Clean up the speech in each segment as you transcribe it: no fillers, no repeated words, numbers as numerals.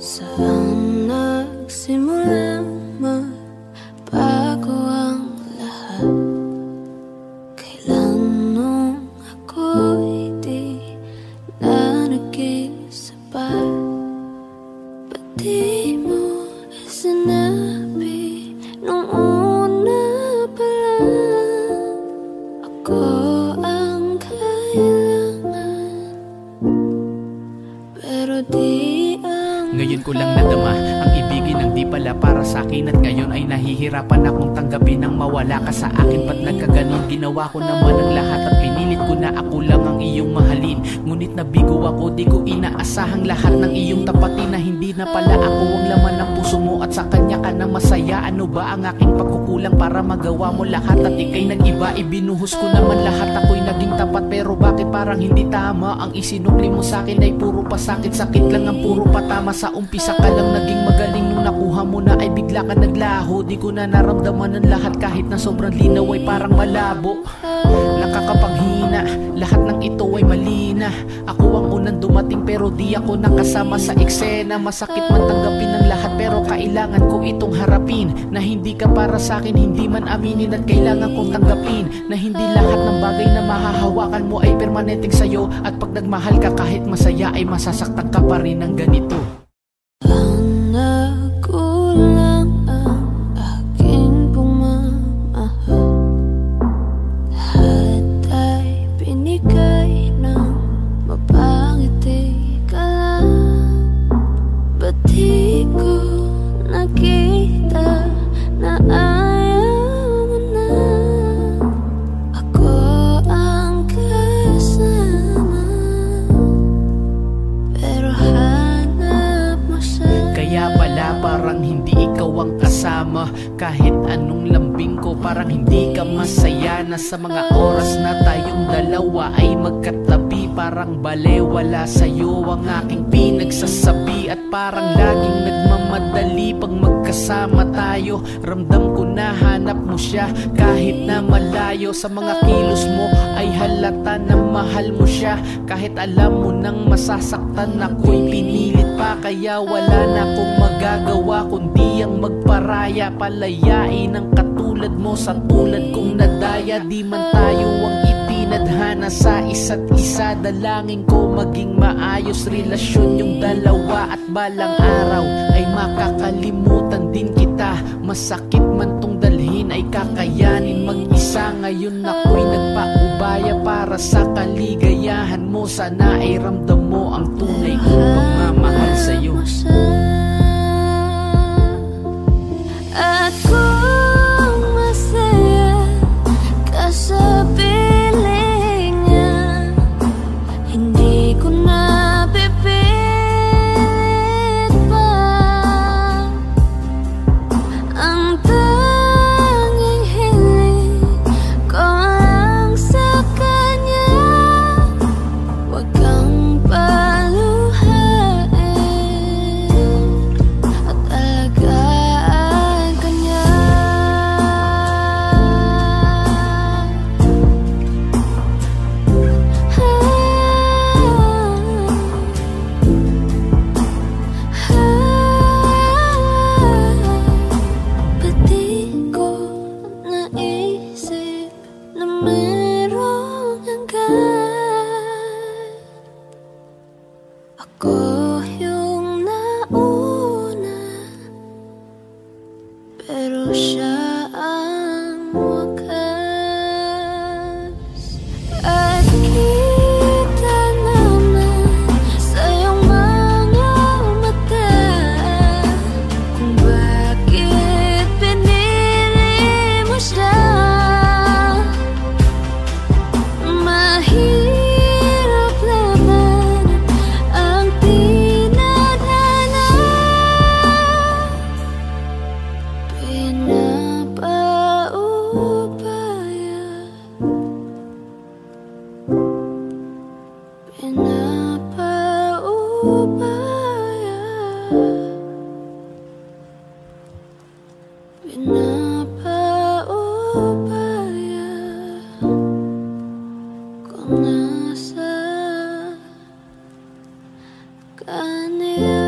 Saan nagsimulang magbago ang lahat? Kailan nung ako'y di na naging sapat? Ba't di mo sinabi nung una pa lang ako ang kailangan? Pero di ngayon ko lang nadama ang ibigin ng di pala para sa akin. At ngayon ay nahihirapan akong tanggapin ang mawala ka sa akin. Ba't nagkaganon? Ginawa ko naman ang lahat at pinilit ko na ako lang ang iyong mahalin. Ngunit nabigo ako, di ko inaasahang lahat ng iyong tapatin. Na hindi na pala ako ang laman ng puso mo at sa kanya ka na masaya. Ano ba ang aking pagkukulang para magawa mo lahat? At ika'y nag-iba, ibinuhos ko naman lahat. Ako'y naging tapat, pero bakit parang hindi tama? Ang isinukli mo sa akin ay puro pasakit. Sakit lang ang puro patama. Sa umpisa ka lang naging magaling, nung nakuha mo na ay bigla ka naglaho. Di ko na naramdaman ang lahat kahit na sobrang linaw ay parang malabo. Nakakapanghina, lahat ng ito ay mali na. Ako ang unang dumating pero di ako nakasama sa eksena. Masakit man tanggapin ang lahat pero kailangan ko itong harapin. Na hindi ka para sa akin, hindi man aminin. At kailangan kong tanggapin na hindi lahat ng bagay na mahahawakan mo ay permanenteng sa'yo. At pag nagmahal ka kahit masaya ay masasaktan ka pa rin ng ganito. Nagkulang ang aking pagmamahal. Lahat ay binigay ng mapangiti ka lang. Ba't di ko nakita na ayaw mo na ako ang kasama? Pero kaya pala parang hindi ikaw ang kasama. Kahit anong lambing ko parang hindi ka masaya. Na sa mga oras na tayong dalawa ay magkatabi, parang balewala sa'yo ang aking pinagsasabi. At parang laging nagmamadali pag magkasama tayo. Ramdam ko na hanap mo siya kahit na malayo. Sa mga kilos mo ay halata na mahal mo siya. Kahit alam mo nang masasaktan ako'y pinilit pa. Kaya wala na akong magagawa kundi ang magparaya. Palayain ang katulad mo sa tulad kong nadaya. Di man tayo ang itinadhana sa isa't isa. Dalangin ko maging maayos relasyon yung dalawa. At balang araw ay makakalimutan din kita. Masakit man tong dalhin ay kakayanin mag-isa. Ngayon ako'y nagpaubaya para sa kaligayahan mo. Sana ay ramdam mo ang tunay kong pagmamahal sa'yo. At kung masaya ka sa piling niya, hindi ko na pipilit pa. Ang tanging hiling ko lang sa kanya, wag kang paluhain at alagaan ka niya. Ba't di ko naisip na merong hanggan? Ako yung nauna, pero siya ang wakas. At kita naman sa iyong mga mata kung bakit pinili mo siya. Mahirap naman ang tinadhana. Pinapaubaya, pinapaubaya, pinapaubaya kung nasa kanya.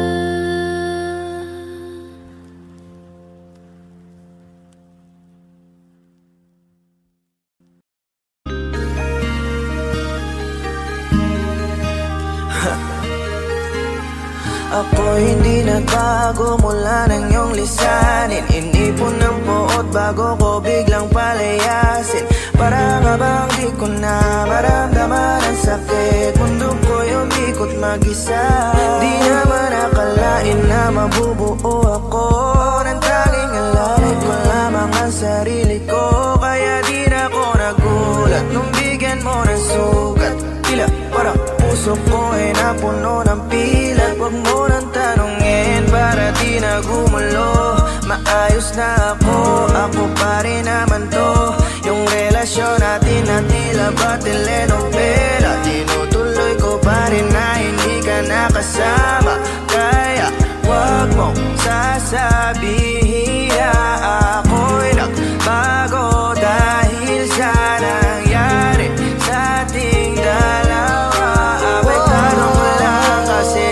Ako hindi nagbago mula ng iyong lisanin. Inipon ng buot bago ko biglang palayasin. Para nga bang di ko na maramdaman ang sakit. Mundo ko'y umikot mag-isa. Di naman akalain na mabubuo ako ng tanging alalay ko lamang ang sarili ko. Kaya di na ako nagulat nung bigyan mo ng sugat. Tila parang puso ko ay napuno ng pilat. Huwag mo nang tanungin para di na gumulo. Maayos na ako pa rin naman to. Yung relasyon natin na tila ba telenovela. Tinutuloy ko pa rin na hindi ka nakasama. Kaya huwag mong sasabihin na ako'y nagbago dahil sa nangyari sa ating dalawa. Apektado ko lang kasi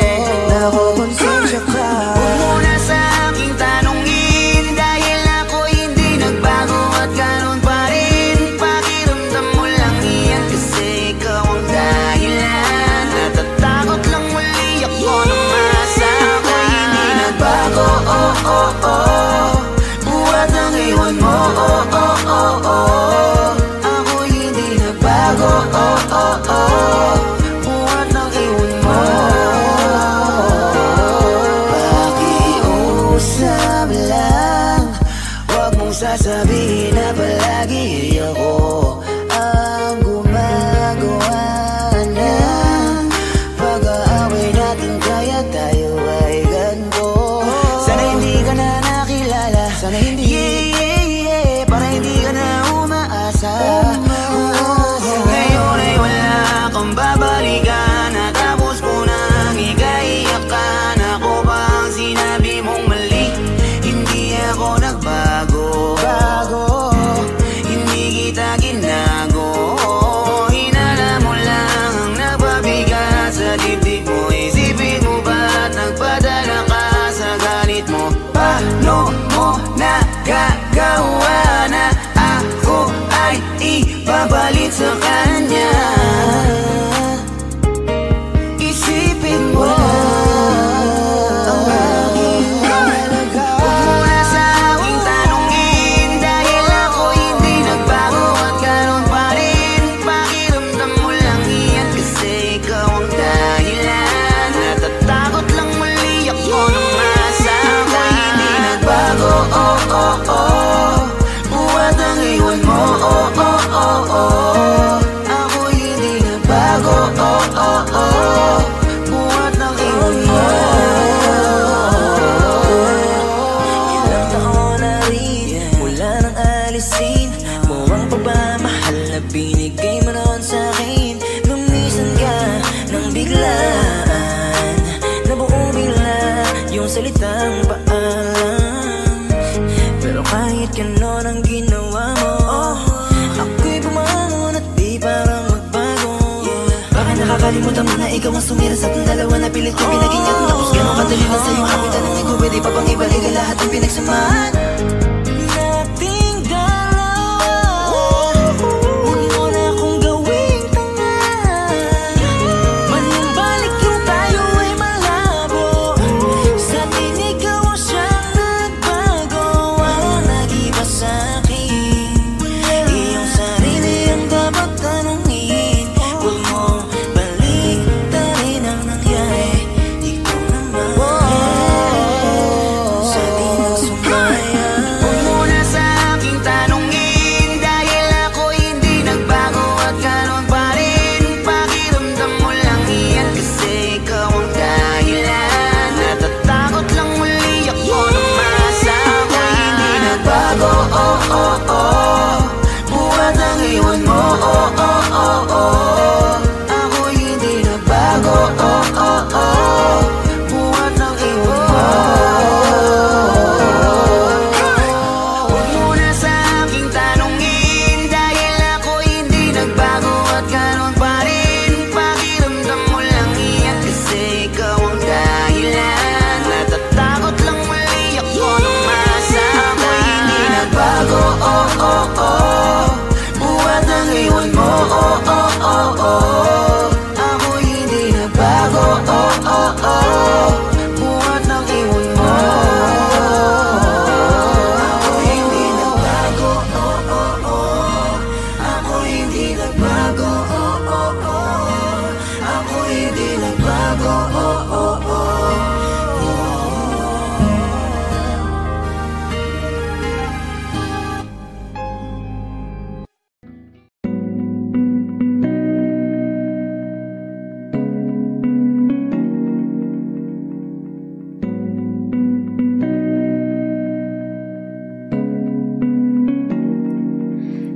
nakukonsensya ka. Huwag mo na sa aking tanongin dahil ako'y hindi nagbago at ganun pa rin. Pakiramdam mo lang iyan kasi ikaw ang dahilan. Natatakot lang muli ako na masa. Ako'y hindi nagbago, oh oh oh. Buhat ang iwan mo, oh oh oh oh. Ako'y hindi nagbago, oh oh oh. Buhat ang iwan mo. Pakiusap lang, huwag mong sasabihin na palagi ako ang gumagawa ng pag-aaway natin. Kaya tayo ay ganito. Sana hindi ka na nakilala. Sana hindi, para hindi ka na umaasa. Ngayon ay wala kang babalikan. Natapos ko nang ikaiyakan. Ako ba ang sinabi mong mali? Hindi ako nagbago. Hindi kita ginago. Hinala mo lang ang nagpabigat sa dibdib mo. Isipin mo ba't nagpadala ka sa galit mo? Paano mo nagagawa na ako ay ipapalit sa kanya? Isipin mo ang aking halaga. Huwag mo na sa aking tanongin dahil ako hindi nagbago at ganun pa rin. Pakiramdam mo lang iyan kasi ikaw ang dahilan. Natatakot lang muli ako na masa. Ako'y hindi nagbago, oh oh oh. Buhat ang iwan mo, oh oh oh oh. Ako'y hindi nagbago, oh oh oh. Buhat ang iwan mo. Ilang taon na rin mula nang alisin mo ang pagmamahal na binigay mo noon sa'kin. Lumisan ka nang biglaan, nabuo bigla yung salitang paalam. Pero kahit ganon ang ginawa mo, ako'y bumangon at di parang magbago. Baka nakakalimutan mo na ikaw ang sumira sa ating dalawa. Napilit ko pinag-ingat, tapos ganon kadali na sa'yo ako'y tanong ko. Pwede pa bang ibalik ang lahat ng pinagsamahan nating dalawa? Huwag mo na akong gawing tanga. Manumbalik yung tayo ay malabo. Sa tinig ikaw ang siyang nagbago. Walang nag-iba sa'kin. Iyong sarili ang dapat tanungin. Huwag mo baliktarin ang nangyari. Ikaw naman sa tinang sumaya. hindi nagbago.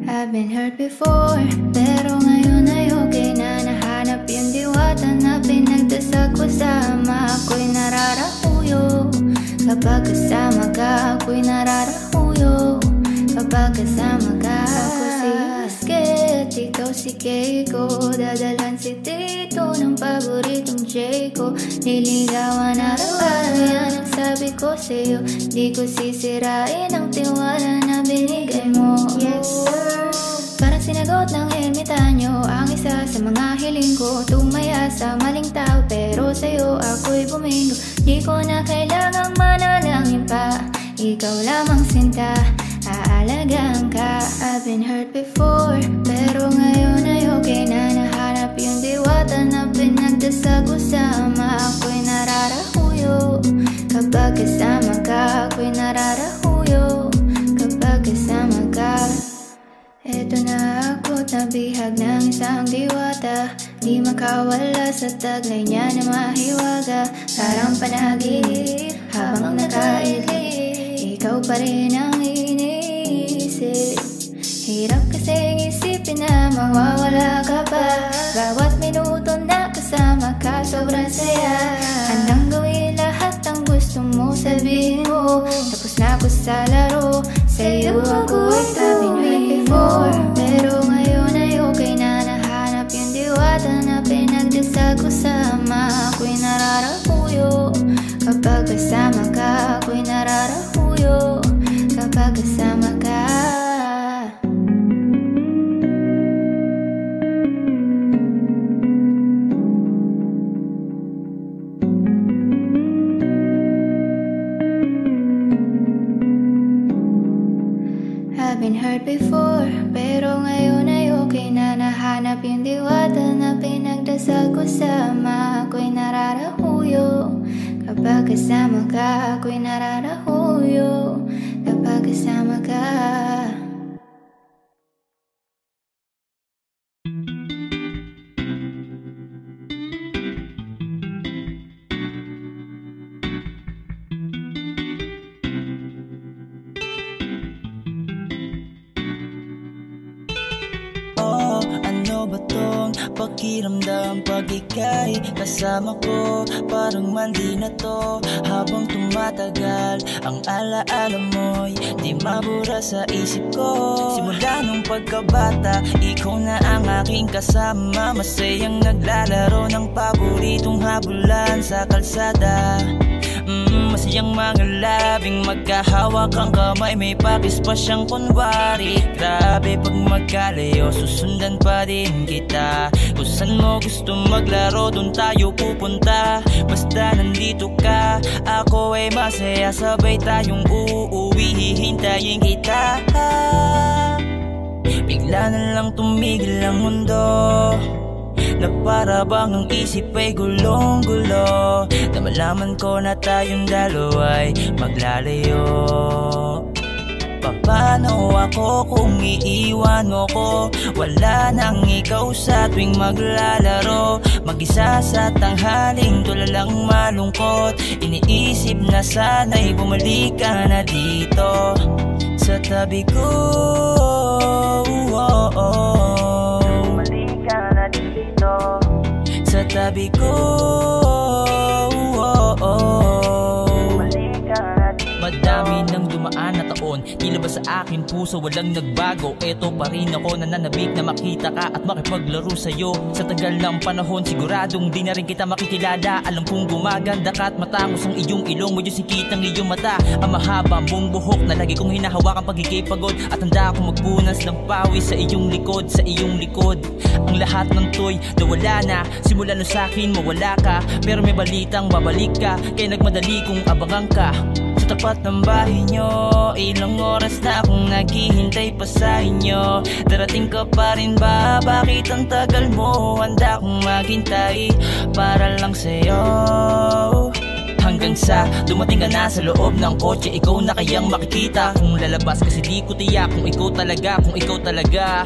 I've been hurt before, pero ngayon ay okay na. Nahanap yung diwata na pinagdasal ko. Sama ako'y nararahuyo. Kapag kasama ka, ako'y nararahuyo. Kapag kasama ka, ako si Basket, ikaw si Keiko. Dadalhan si Tito ng paboritong Jayco. Niligawan araw-araw, yan ang sabi ko sa'yo. Di ko sisirain ang tiwala na binigay mo. Yes sir. Parang sinagot ng ermitanyo ang isa sa mga hiling ko. Tumaya sa maling tao, pero sa'yo ako'y bumingo. Di ko na kailangang manalangin pa, ikaw lamang sinta, aalagaan ka. I've been hurt before, pero ngayon ay okay na. Nahanap yung diwata na pinagdasal ko. Sama ako'y nararahuyo. Kapag kasama ka, ako'y nararahuyo. Kapag kasama ka. Eto na ako, nabihag ng isang diwata. Di makawala sa taglay niya na mahiwaga. Parang panagip habang nakailip, ikaw pa rin ang iniisip. Hirap kasing isipin na mawawala ka pa. Bawat minuto na kasama ka, sobrang saya. Handang gawin lahat ang gusto mo, sabihin mo. Tapos na ako sa laro, sa'yo ako ay sabing before, pero ngayon ay okay na. Nahanap yung diwata na pinagdasal ko. Sama ako'y nararahuyo. Kapag kasama ka, ako'y nararahuyo. Kapag kasama ka. I've been hurt before, pero ngayon ay okay na. Nahanap yung diwata na pinagdasal ko. Sama ako'y nararahuyo. Kapag kasama ka, ako'y nararahuyo. Kapag kasama ka. Ano ba tong pakiramdam pag ika'y kasama ko? Parang mandi na to habang tumatagal. Ang alaala mo'y di mabura sa isip ko. Simula nung pagkabata, ikaw na ang aking kasama. Masayang naglalaro ng paboritong habulan sa kalsada. Masayang mga labing magkahawak ang kamay. May pakis pa siyang kunwari. Grabe pag magkalayo, susundan pa din kita. Kung saan mo gusto maglaro, dun tayo pupunta. Basta nandito ka, ako ay masaya. Sabay tayong uuwi, hihintayin kita. Bigla na lang tumigil ang mundo, na para bang ang isip ay gulong-gulo. Na malaman ko na tayong dalawa'y maglalayo. Paano ako kung iiwan mo ko? Wala nang ikaw sa tuwing maglalaro. Mag-isa sa tanghaling tulalang malungkot. Iniisip na sana'y bumalik ka na dito sa tabi ko. Bumalik ka na dito sa tabi ko. Madami nang dumaan na taon, tila ba sa akin puso walang nagbago. Eto pa rin ako nananabik na makita ka at makipaglaro sa'yo. Sa tagal ng panahon siguradong di na rin kita makikilala. Alam kong gumaganda ka at matangos ang iyong ilong. Medyo sikit ang iyong mata, ang mahabang buong buhok na lagi kong hinahawakan pag ika'y pagod. At handa akong magpunas ng pawis sa iyong likod, sa iyong likod. Ang lahat ng toy nawala na, simula nung sa'kin mawala ka. Pero may balitang babalik ka, kaya nagmadali kong abangan ka. sa tapat ng bahay nyo. Ilang oras na akong naghihintay pa sa inyo. Darating ka pa rin ba? Bakit ang tagal mo? Handa akong maghintay para lang sa'yo. Hanggang sa dumating ka na sa loob ng kotse. Ikaw na kayang makikita kung lalabas, kasi di ko tiyak kung ikaw talaga.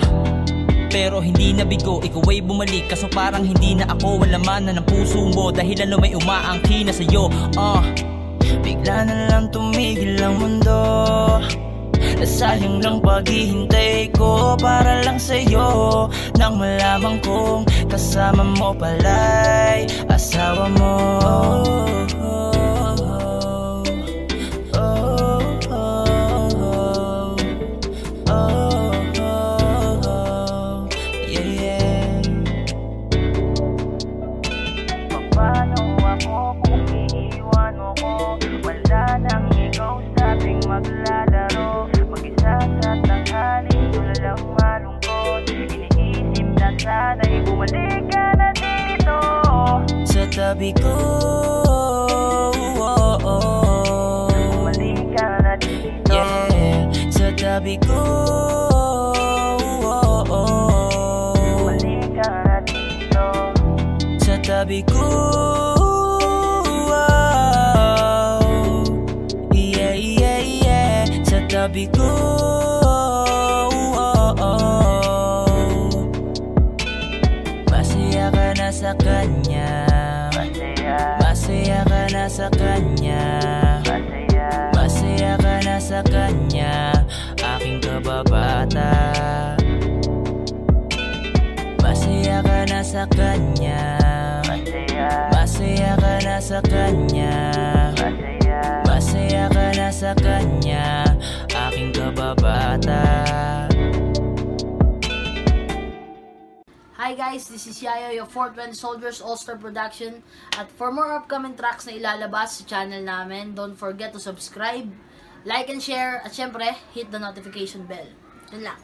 Pero hindi nabigo, ikaw ay bumalik. Kaso parang hindi na ako, wala man na ng puso mo. Dahil ano may umaangkin na sa'yo. Bigla na lang tumigil ang mundo. Nasayang lang paghihintay ko para lang sa'yo. Nang malaman kong kasama mo pala'y asawa mo. Maglalaro, mag-isa sa tanghali, tulalang malungkot. Iniisip na sana'y bumalik ka na dito sa tabi ko. Bumalik ka na dito, yeah, sa tabi ko. Bumalik ka na dito, sa tabi ko. Sabi ko, masaya ka na sa kanya. Masaya ka na sa kanya. Masaya ka na sa kanya, aking kababata. Masaya ka na sa kanya. Masaya ka na sa kanya. Masaya ka na sa kanya, aking kababata. Hi guys, this is Yayo, your 420 Soldiers All-Star Production. At for more upcoming tracks na ilalabas sa channel namin, don't forget to subscribe, like and share, at syempre, hit the notification bell. Yun lang.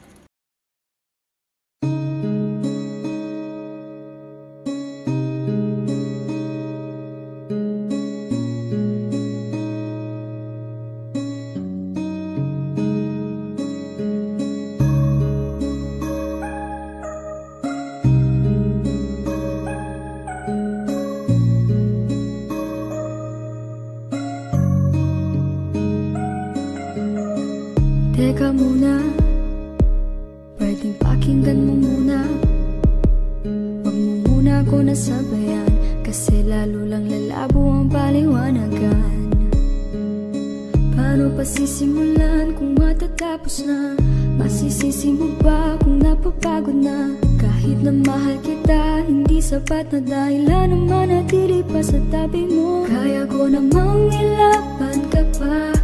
Teka muna, pwedeng pakinggan mo muna. Wag mo muna ako nasabayan, kasi lalo lang lalabo ang paliwanagan. Paano pa sisimulan kung matatapos na? Masisisi mo ba kung napapagod na? Kahit na mahal kita, hindi sapat na dahilan na manatili pa sa tabi mo. Kaya ko namang ilaban ka pa,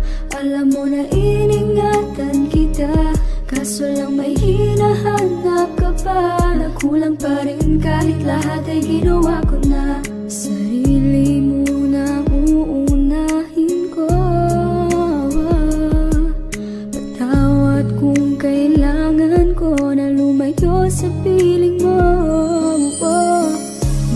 alam mo na iningatan kita. Kaso lang may hinahanap ka pa, nakulang pa rin kahit lahat ay ginawa ko na. Sarili mo na uunahin ko. Patawad kung kailangan ko na lumayo sa piling mo.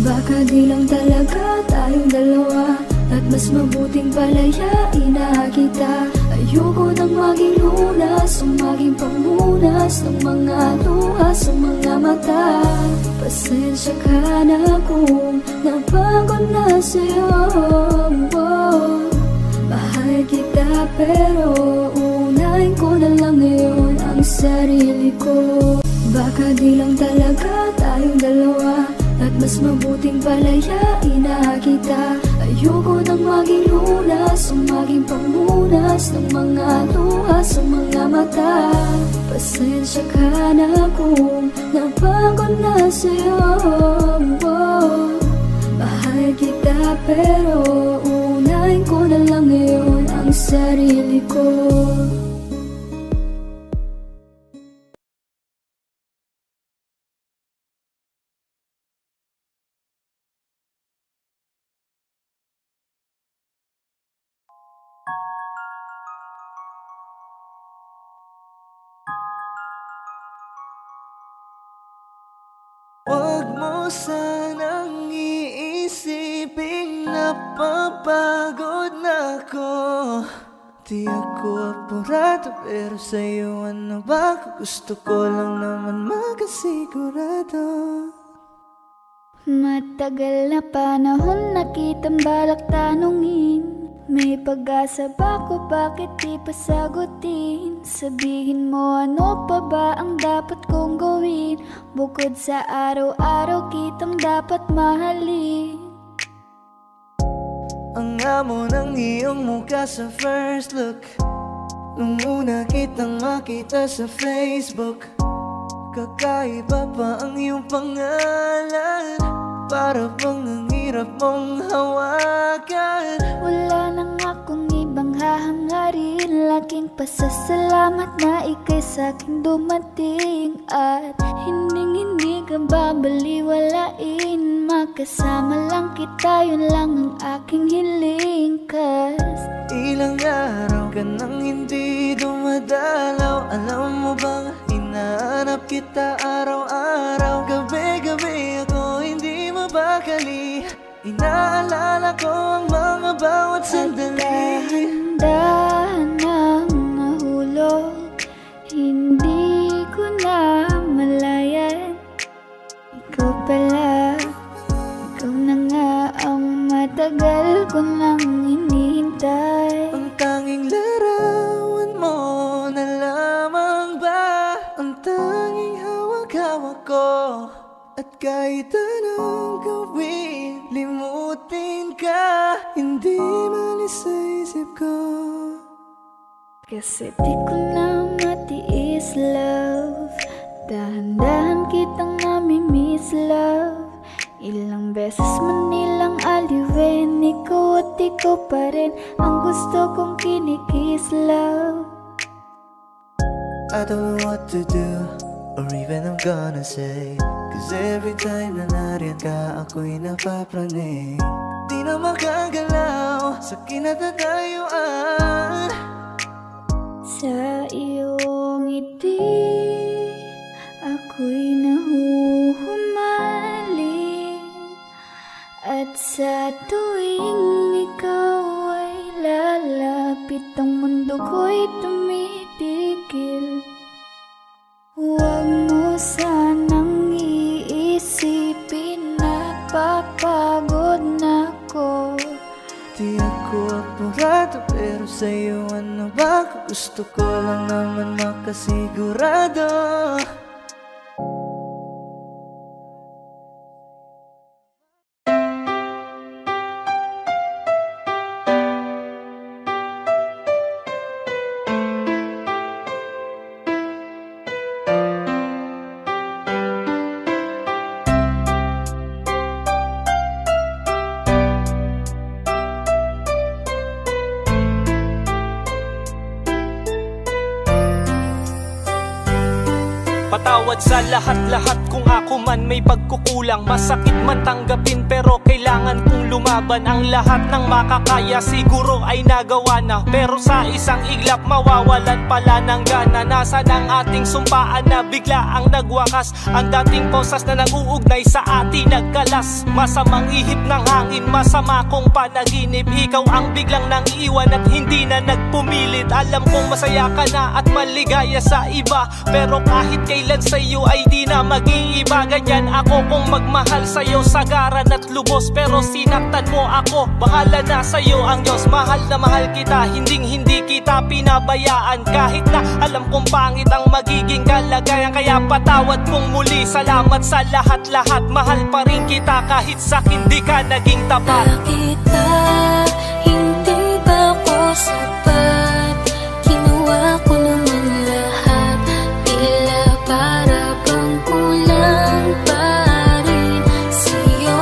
Baka di lang talaga tayong dalawa, at mas mabuting palayain na kita. Ayoko nang maging lunas o maging pamunas ng mga luha sa mga mata. Pasensya ka na kung napagod na sa'yo. Mahal kita pero unahin ko na lang ngayon ang sarili ko. Baka di lang talaga tayong dalawa, at mas mabuting palayain na kita. Ayoko nang maging lunas o maging pamunas ng mga luha sa mga mata. Pasensya ka na kung napagod na sa'yo. Mahal kita pero unahin ko na lang ngayon ang sarili ko. Huwag mo sanang iisiping napapagod na ako. Di ako apurado, pero sa'yo ano ba? Gusto ko lang naman makasigurado. Matagal na panahon na kitang balak tanungin. May pag-asa ba ko, bakit di pa sagutin? Sabihin mo ano pa ba ang dapat kong gawin? Bukod sa araw-araw kitang dapat mahalin. Ang amo ng iyong mukha sa first look, nung una kitang makita sa Facebook. Kakaiba pa ang iyong pangalan, para bang ang hirap mong hawakan. Wala nang akong ibang hahangarin, laking pasasalamat na ika'y sa'king dumating. At hindi ka babaliwalain, makasama lang kita, yun lang ang aking hiling. Cause ilang araw ka nang hindi dumadalaw, alam mo bang hinahanap kita araw-araw. Gabi-gabi ako hindi mabakali, inaalala ko ang mga bawat sandali. Dahan-dahan nang nahulog, hindi ko na malayan. Ikaw pala, ikaw na nga ang matagal ko nang hinihintay. Ang tanging larawan mo na lamang ba ang tanging hawak-hawak ko? At kahit anong gawin, limutin ka, hindi malis sa isip ko. Kasi di ko na matiis, love. Dahan-dahan kitang nami-miss, love. Ilang beses man nilang aliwin, ikaw at ikaw pa rin ang gusto kong kinikiss, love. I don't know what to do, or even I'm gonna say, cause every time na nariyan ka, ako'y napapraning. Di na makagalaw sa kinatatayuan. Sa iyong ngiti, ako'y nahuhumaling. At sa tuwing ikaw ay lalapit, ang mundo ko'y tumitigil. Huwag mo sanang iisipin na papagod na ako. Di ako apurado, pero sa'yo ano ba? Gusto ko lang naman makasigurado. Patawad sa lahat-lahat kung ako man may pagkukulang. Masakit man tanggapin pero kailangan kong lumaban. Ang lahat ng makakaya siguro ay nagawa na, pero sa isang iglap mawawalan pala ng gana. Nasaan ang ating sumpaan na bigla ang nagwakas? Ang dating posas na nag-uugnay sa atin nagkalas. Masamang ihip ng hangin, masama kong panaginip. Ikaw ang biglang nang iwan at hindi na nagpumilit. Alam kong masaya ka na at maligaya sa iba, pero kahit kailan sa'yo ay di na mag-iiba. Ganyan ako kung magmahal sa'yo sagaran at lubos, pero sinaktan mo ako. Bahala na sa'yo ang Diyos. Mahal na mahal kita, hindi kita pinabayaan. Kahit na alam kong pangit ang magiging kalagayan, kaya patawad kong muli. Salamat sa lahat-lahat, mahal pa rin kita kahit sa'kin di ka naging tapat. Bakit ba hindi ba ko sapat? Ginawa ko naman lahat, tila para bang kulang pa rin sa'yo.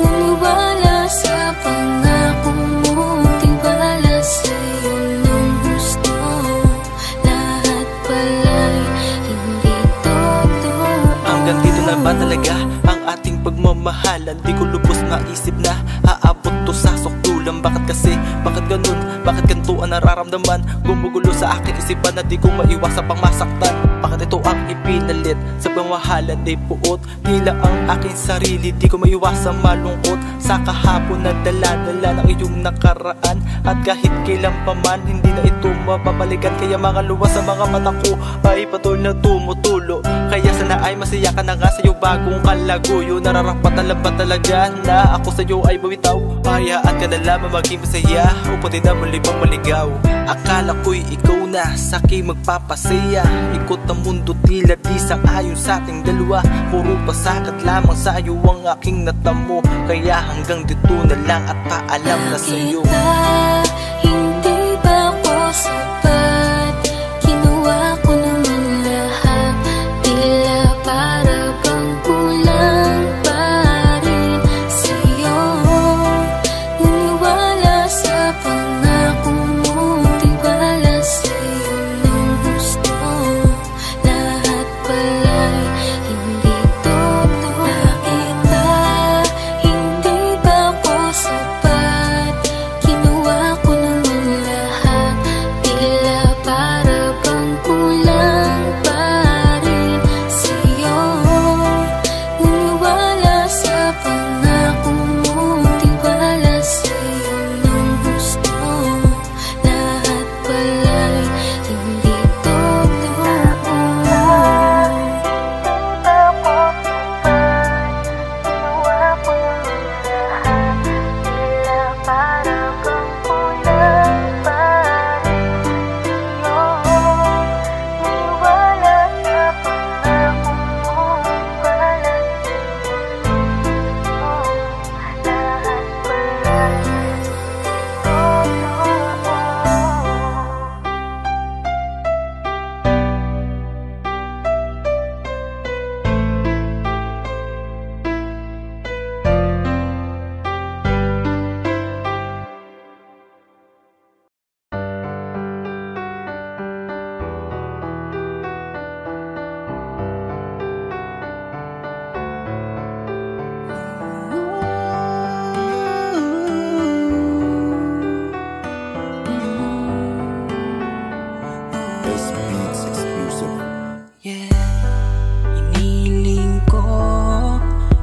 Naniwala sa pangako mo, tiwala sa'yo ng gusto. Lahat pala'y hindi totoo. Hanggang dito na ba talaga ang ating pagmamahalan? Di ko lubos naisip na aabot to sa sukdulan. Bakit kasi? Bakit ganun? Bakit ganito ang nararamdaman? Gumugulo sa aking isipan na di ko maiwasan pang masaktan. Bakit ito ang ipinalit sa pagmamahalan? Di puot, tila ang aking sarili, di ko maiwasan malungkot. sa kahapon na dala-dala ng iyong nakaraan. At kahit kailan pa man, hindi na ito mababalikan. Kaya mga luwas sa mga mata ko ay patuloy na tumutulo. Kaya sana ay masaya ka na nga sa iyong bagong kalaguyo. Nararapat ba talaga na ako sa iyo ay bawitaw? Hayaan ka na lamang maging masaya upang di na muli pang maligaw. Akala ko'y ikaw na sa'kin magpapasaya. Ikot ang mundo tila di sang-ayon sa ating dalawa. Puro pasakit lamang sa iyo ang aking natamo. Kaya hanggang dito na lang at paalam na sa'yo. Hindi ba ako sapat? Kinuha ko naman lahat. Tila para bang kulang pa rin sa'yo. Naniwala sa pangako mo, di bala sa'yo ng gusto. Lahat pala'y hindi totoo. Bakit ba hindi ba ako sapat? Kinuha ko naman lahat. Tila para bang kulang pa rin sa'yo. Naniwala sa pangako mo, di bala sa'yo ng gusto. Lahat pala'y hindi totoo. Yeah, hiniling ko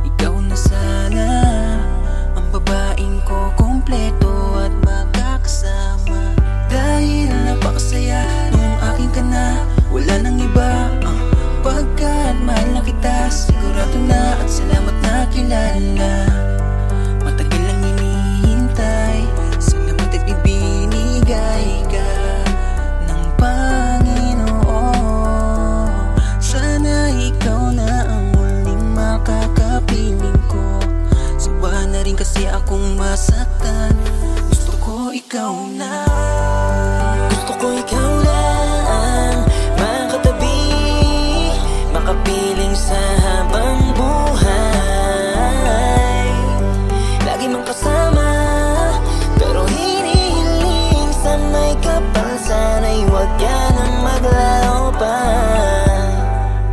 ikaw na sana ang babaeng ko kompleto at magkakasama. Dahil napakasaya nung akin ka na, wala nang iba. Pagkat mahal na kita, sigurado na at salamat na kilala. Matagal lang hinihintay, salamat at ibinigay ka ng Panginoon. Sana ikaw na ang muling makakapiling ko. Sawa na rin kasi akong masaktan. Gusto ko ikaw na. Gusto ko ikaw lang makatabi, makapiling sa habang buhay. Lagi mang kasama, pero hinihiling sa may kapal. Sana'y huwag ka nang maglaro pa.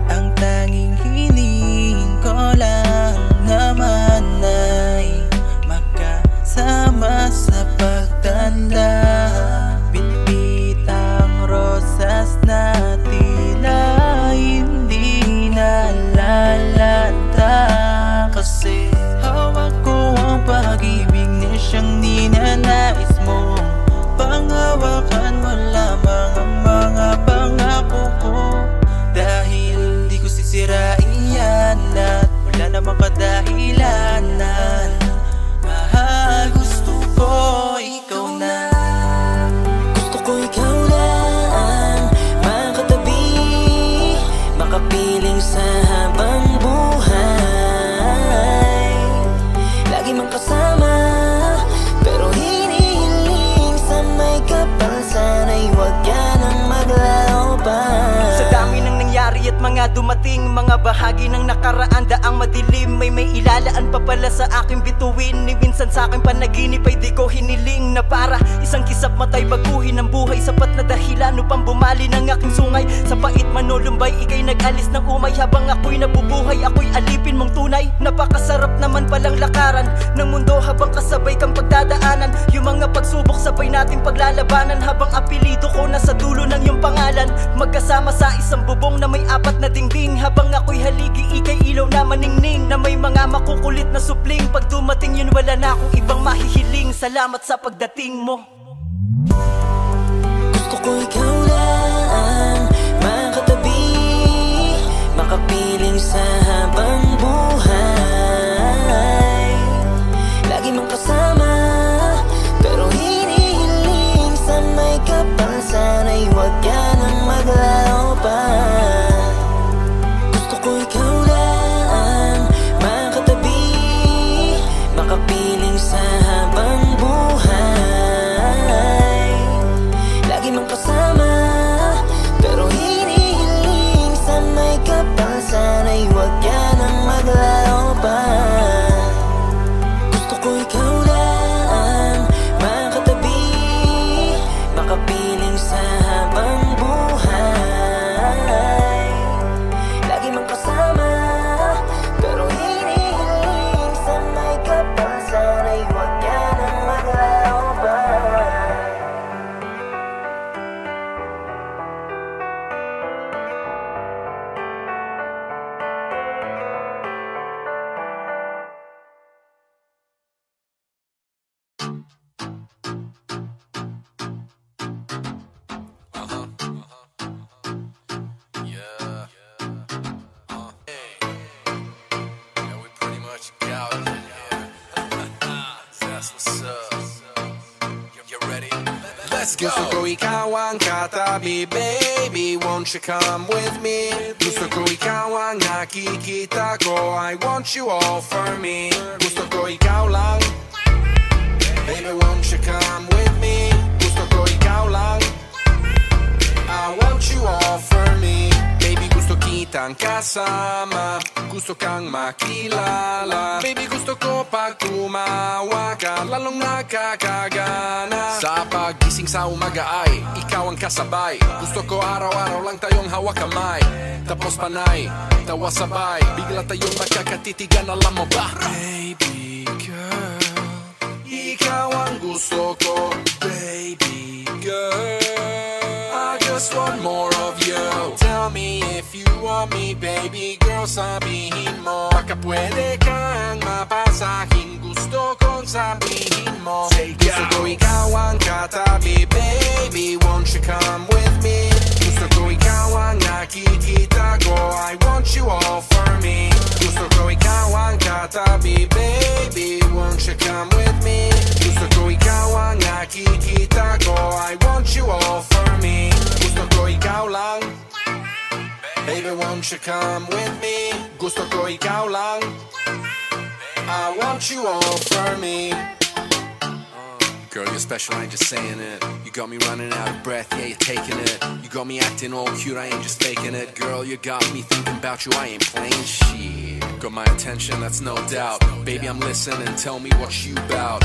Ang tanging hiling ko lang naman ay makasama sa pagtanda. Bitbit ang rosas na tila hindi nalalanta. Kasi hawak ko ang pag-ibig na siyang ninanais mo. Panghawakan mo lamang ang mga pangako ko. Dahil di ko sisirain yan at wala namang kadahilanan. Mahal, gusto ko ikaw na. Gusto ko ikaw lang makatabi, makapiling sa habang buhay. Lagi mang kasama, pero hinihiling sa may kapal. Sana'y huwag ka nang maglaro pa. Sa dami ng nangyari at mga dumating, mga bahagi ng nakaraan daang madilim, may ilalaan pa pala sa aking bituin. Ni minsan sa aking panaginip ay di ko hiniling na para isang kisap matay baguhin ang buhay. Sapat na dahilan upang bumali ng aking sungay. Sa pait manulumbay, ikay nag-alis ng umay. Habang ako'y nabubuhay, ako'y alipin mong tunay. Napakasarap naman palang lakaran ng mundo habang kasabay kang pagdadaanan. Yung mga pagsubok sabay nating paglalabanan. Habang apelido ko nasa dulo ng iyong pangalan. Magkasama sa isang bubong na may apat na dingding. Habang ako'y haligi, ikay ilaw na maningning, na may mga makukulit na supling. Pag dumating yun wala na akong ibang mahihiling. Salamat sa pagdating mo. Gusto ko ikaw lang makatabi, makapiling sa habang buhay. Lagi mong kasama, pero hinihiling sa may kapal. Sana'y huwag ka nang maglaho pa. Gusto ko ikaw lang makatabi, makapiling sa habang buhay. Lagi mong kasama, pero hinihiling sa may kapal. Sana'y huwag ka nang maglaho pa. Gusto ko ikaw lang makatabi, makapiling sa habang buhay. Lagi mong kasama, pero hinihiling sa may kapal. Sana'y huwag ka nang maglaho pa. Gusto ko ikaw ang katabi, baby, won't you come with me? Gusto ko ikaw ang nakikita ko, I want you all for me. Gusto ko ikaw lang, baby, won't you come with me? Gusto ko ikaw lang, I want you all for me. Baby, gusto kitang kasama, gusto kang makilala. Baby, gusto ko pag tumawa ka, lalong nakakagana. Sa pagising sa umaga ay ikaw ang kasabay. Gusto ko araw-araw lang tayong hawak kamay, tapos panay, tawa sabay, bigla tayong magkakatitigan, alam mo ba? Baby girl, ikaw ang gusto ko, baby girl. I just want more of you. Tell me if you want me, baby girl, sabihin mo. Baka pwede kang mapasahin, gusto kong sabihin mo. Gusto ko ikaw ang katabi, baby, won't you come with me? Gusto ko ikaw ang nakikita ko, I want you all for me. Gusto ko ikaw ang katabi, baby, won't you come with me? Gusto ko ikaw ang nakikita ko, I want you all for me. Gusto ko ikaw lang, baby, won't you come with me? Gusto ko ikaw lang, I want you all for me. Girl, you're special, I ain't just saying it. You got me running out of breath, yeah, you're taking it. You got me acting all cute, I ain't just faking it. Girl, you got me thinking about you, I ain't playing shit. Got my attention, that's no doubt. Baby, I'm listening, tell me what you bout.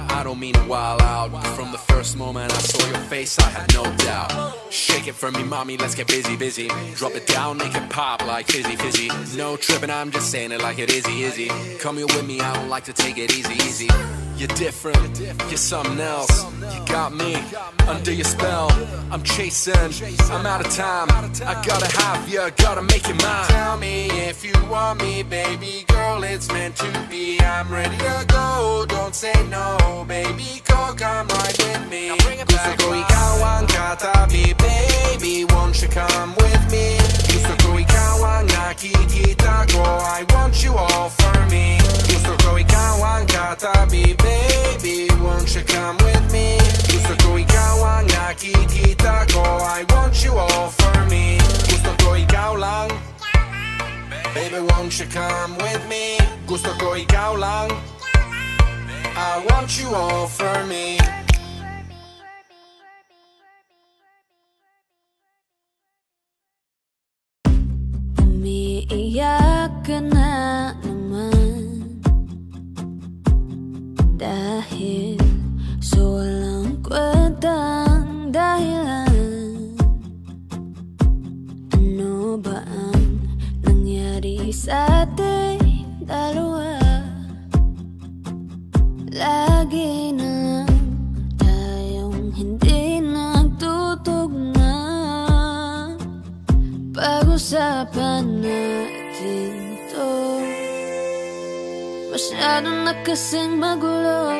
I don't mean to wild out, but from the first moment I saw your face, I had no doubt. Shake it for me, mommy, let's get busy, busy. Drop it down, make it pop like fizzy, fizzy. No tripping, I'm just saying it like it is easy. Come here with me, I don't like to take it easy, easy. You're different, you're something else. You got me under your spell. I'm chasing, I'm out of time. I gotta have you, gotta make you mine. Tell me if you want me, baby girl, it's meant to be. I'm ready to go, don't say no, baby, come right with me. Gusto ko ikaw ang katabi, baby, won't you come with me? Gusto ko ikaw ang nakikita ko, I want you all for me. Gusto ko ikaw ang katabi, baby, won't you come with me? Gusto ko ikaw ang nakikita ko, I want you all for me. Gusto ko ikaw lang, baby, won't you come with me? Gusto ko ikaw lang, I want you all for me. Umiiyak ka na naman dahil sa walang kwentang dahilan. Ano ba ang nangyari sa ating dalawa? Lagi na lang tayong hindi nagtutugma. Pag-usapan natin to, mas Masyado na kasing magulo,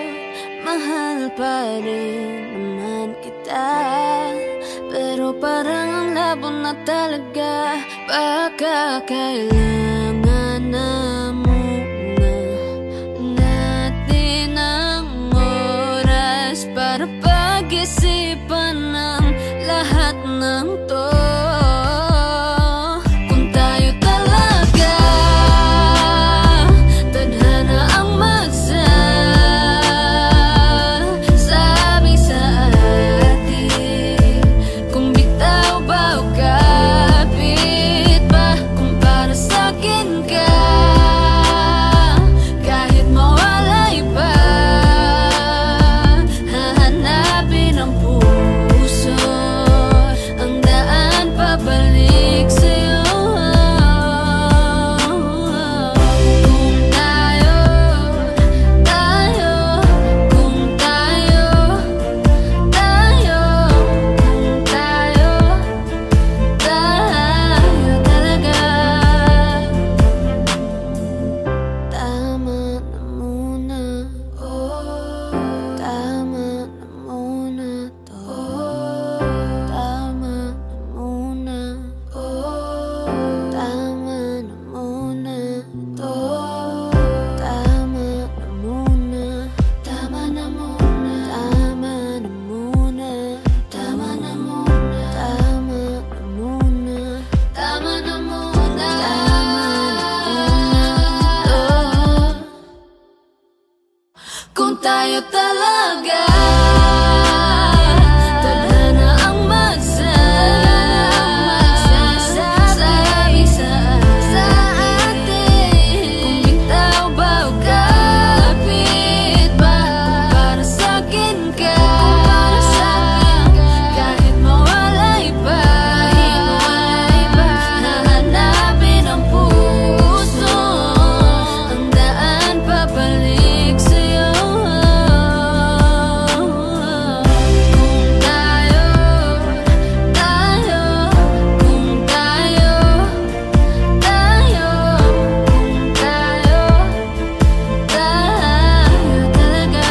mahal pa rin naman kita. Pero parang ang labo na talaga, baka kailangan na muna natin ang oras para pag-isipan ng lahat ng to. Kung tayo talaga tadhana ang magsasabi sa atin, kung bitaw ba o kapit ba, kung para sa'kin ka kahit mawalay pa, hahanapin ang puso ang daan pabalik sa'yo. Kung tayo, kung tayo, kung tayo talaga, tama na muna. Tama na muna to. Tama na muna. Tama na muna to. Tama na muna. Tama na muna. Tama na muna. Tama na muna. Tama na muna. Tama na muna. Kung tayo talaga tadhana ang magsasabi sa atin, kung bitaw ba o kapit ba, para sa'kin ka kahit mawalay pa, hahanapin ang puso ang daan pabalik sa'yo. Kung tayo, kung tayo, kung tayo talaga.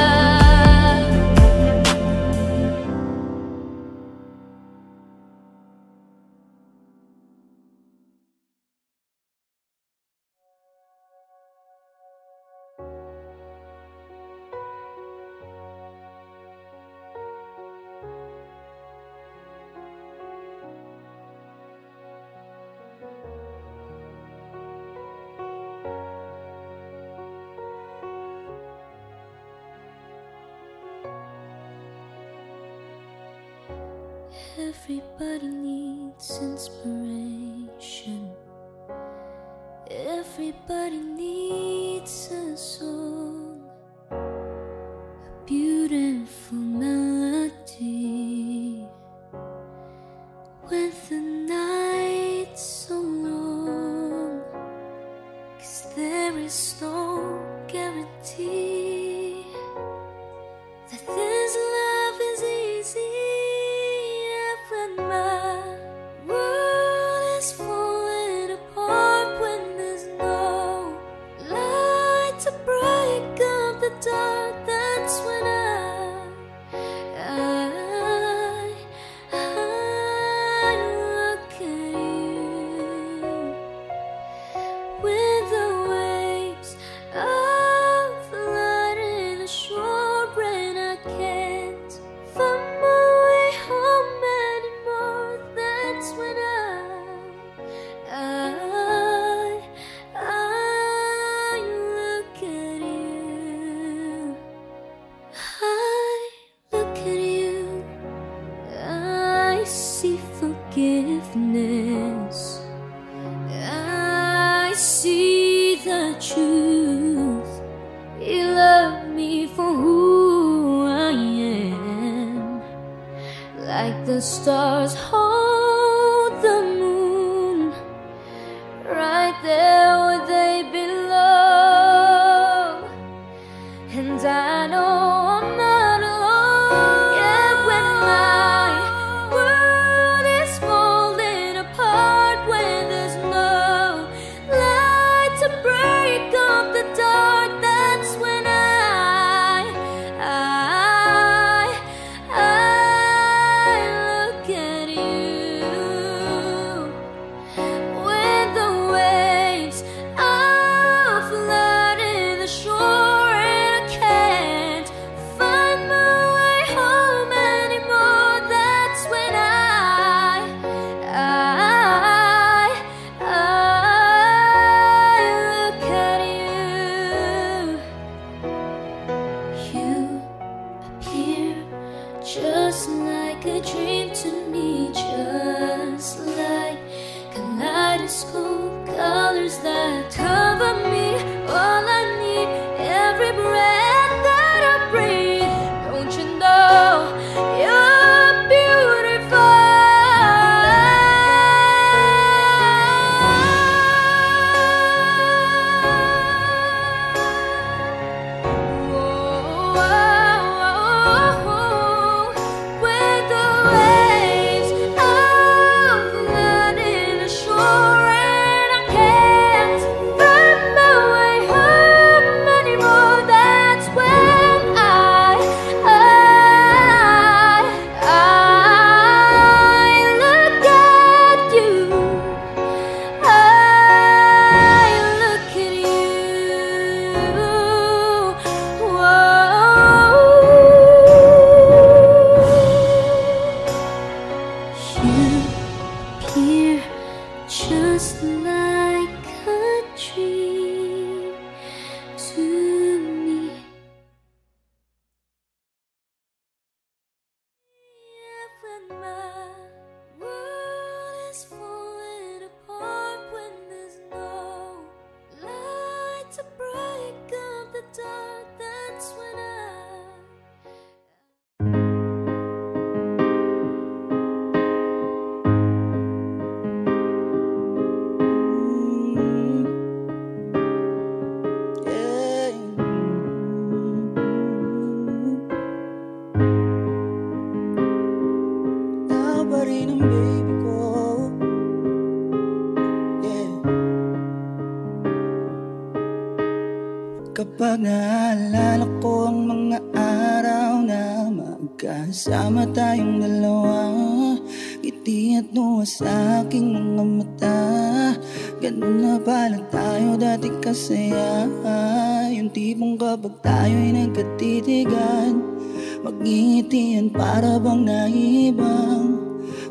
Everybody needs inspiration. Everybody needs a song, a beautiful melody. When the night's so long, 'cause there is no guarantee that this love is easy. When my world is falling apart, when there's no light to break up the dark, that's when I look at you. With the waves of light in the shore, and I can't find my way home anymore. That's when I look at you. I look at you. I see forgiveness. I see the truth. You love me for who I am, like the stars hold the moon, right there where they belong. And I know I'm not alone. Yeah, when my world is falling apart, when there's no light to break up the dark, just like a dream to me, just like kaleidoscope colors that cover me. All I need, every breath that I breathe. Don't you know you're beautiful? With the waves of flood in the shore, and I can't find my way home anymore. That's when I look at you. I look at you. Whoa. You appear just like a dream to me. When my world is falling apart, when there's no light to break up the dark, that's when Ikaw pa rin ang baby ko. Kapag naalala ko ang mga araw na magkasama tayong dalawa, ngiti at luha sa aking mga mata. Ganun na pala tayo dati kasaya. Yung tipong kapag tayo'y nagkatitigan, magngitian para bang naibang,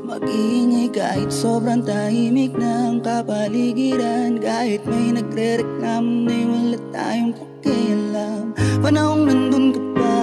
mag-iingay kahit sobrang tahimik ng kapaligiran. Kahit may nagre-reklamo na'y wala tayong pakialam. Panahong nandun ka pa,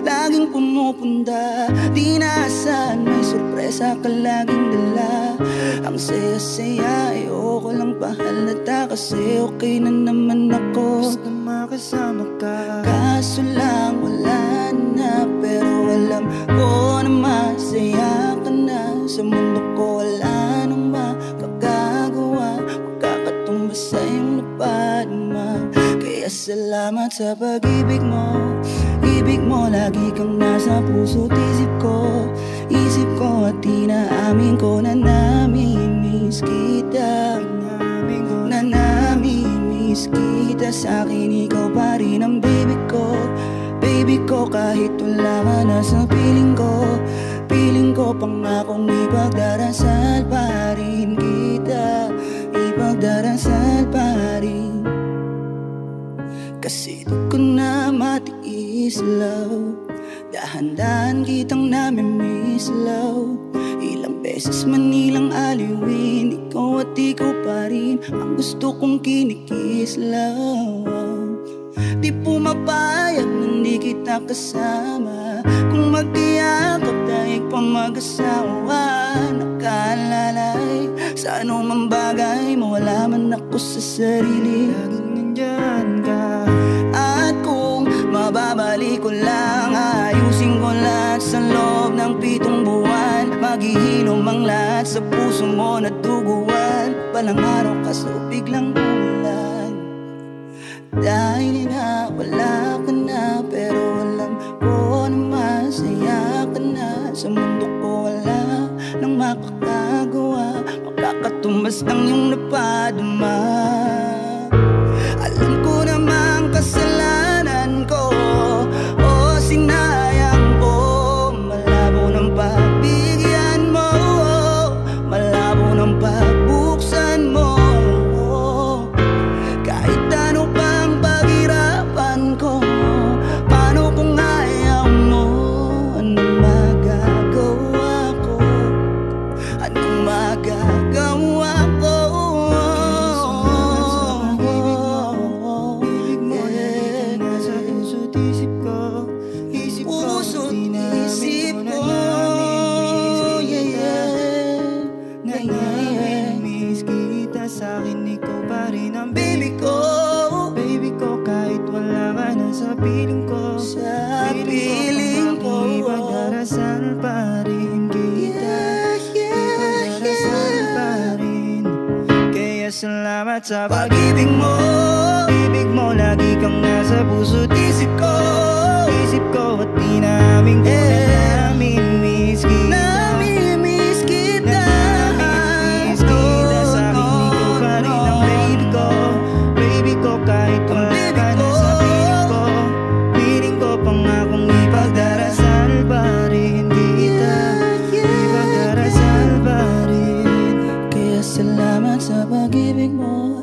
laging pumupunta, di naasahan may sorpresa ka laging dala. Ang saya-saya, ayoko lang pahalata, kasi okay na naman ako basta makasama ka. Kaso lang wala na, pero alam ko na masaya ka na. Sa mundo ko wala nang makakagawa, makakatumbas sa iyong napadama. Kaya salamat sa pag-ibig mo. Ibig mo, lagi kang nasa puso't isip ko. Isip ko at inaamin ko na namimiss kita. Na namimiss kita. Sa akin ikaw pa rin ang baby ko. Baby ko, kahit wala ka na sa piling ko. Piling ko pangakong ipagdarasal pa rin kita. Ipagdarasal pa rin. Kasi di ko na matiis, love. Dahan-dahan kitang namimiss, love. Ilang beses man ilang aliwin, ikaw at ikaw pa rin ang gusto kong kinikis, love. Di pumapayag na hindi kita kasama. Kung magkiyakap tayo pa mag-asawa, nakalalay sa anumang bagay, mawala man ako sa sarili. Laging nandyan ka. At kung mababalik ko lang, ayusin ko lahat sa loob ng 7 buwan. Maghihilom ang lahat sa puso mo na duguan. Walang araw kaso biglang umulan. Dahil nga wala ka na, pero alam ko na masaya ka na. Sa mundo ko wala nang makakagawa, makakatumbas ang iyong napadama. Alam ko namang kasalanan ko, o sinayang ko. Malabo ng pagbigyan mo, malabo ng pagbuksan mo. Kahit ano pang paghirapan ko, paano kung ayaw mo? Anong magagawa ko? Anong magagawa ko? piling ko. Ipagdarasal pa rin kita, ipagdarasal pa rin. Kaya salamat sa pag-ibig mo. Ibig mo lagi kang nasa puso't isip ko. Isip ko at di namin ko na namimiss kita. Namimiss kita. Namimiss kita. Sa akin ikaw pa rin ang baby ko. Baby ko kahit wala ka na sa piling ko. Piling ko pangakong ipagdarasal pa rin kita. Ipagdarasal pa rin. Kaya salamat sa pag-ibig mo.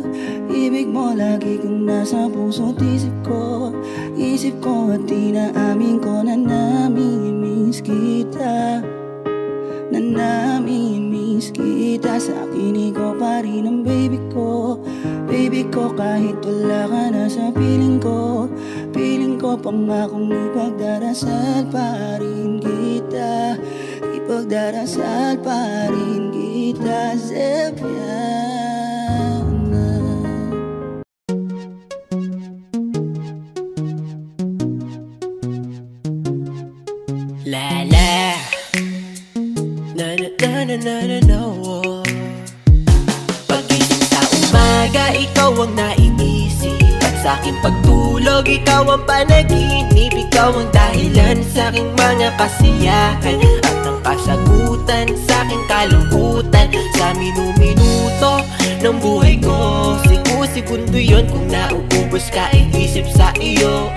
Ibig mo lagi kang nasa puso't isip ko. Isip ko at di naamin ko na namimiss kita. Na namimiss kita. Sa akin ikaw pa rin ang baby ko. Baby ko kahit wala ka na sa piling ko. Piling ko pangakong ipagdarasal pa rin kita. Ipagdarasal pa rin kita, Zepiana. La la na na na na na na na. Pagising sa umaga, ikaw ang naiisip. At sa aking pagtulog, ikaw ang panaginip. Ikaw ang dahilan sa aking mga kasiyahan. At ang kasagutan sa aking kalungkutan. Sa minuto ng buhay ko, segundo yun kung nauubos ka, iisip sa iyo.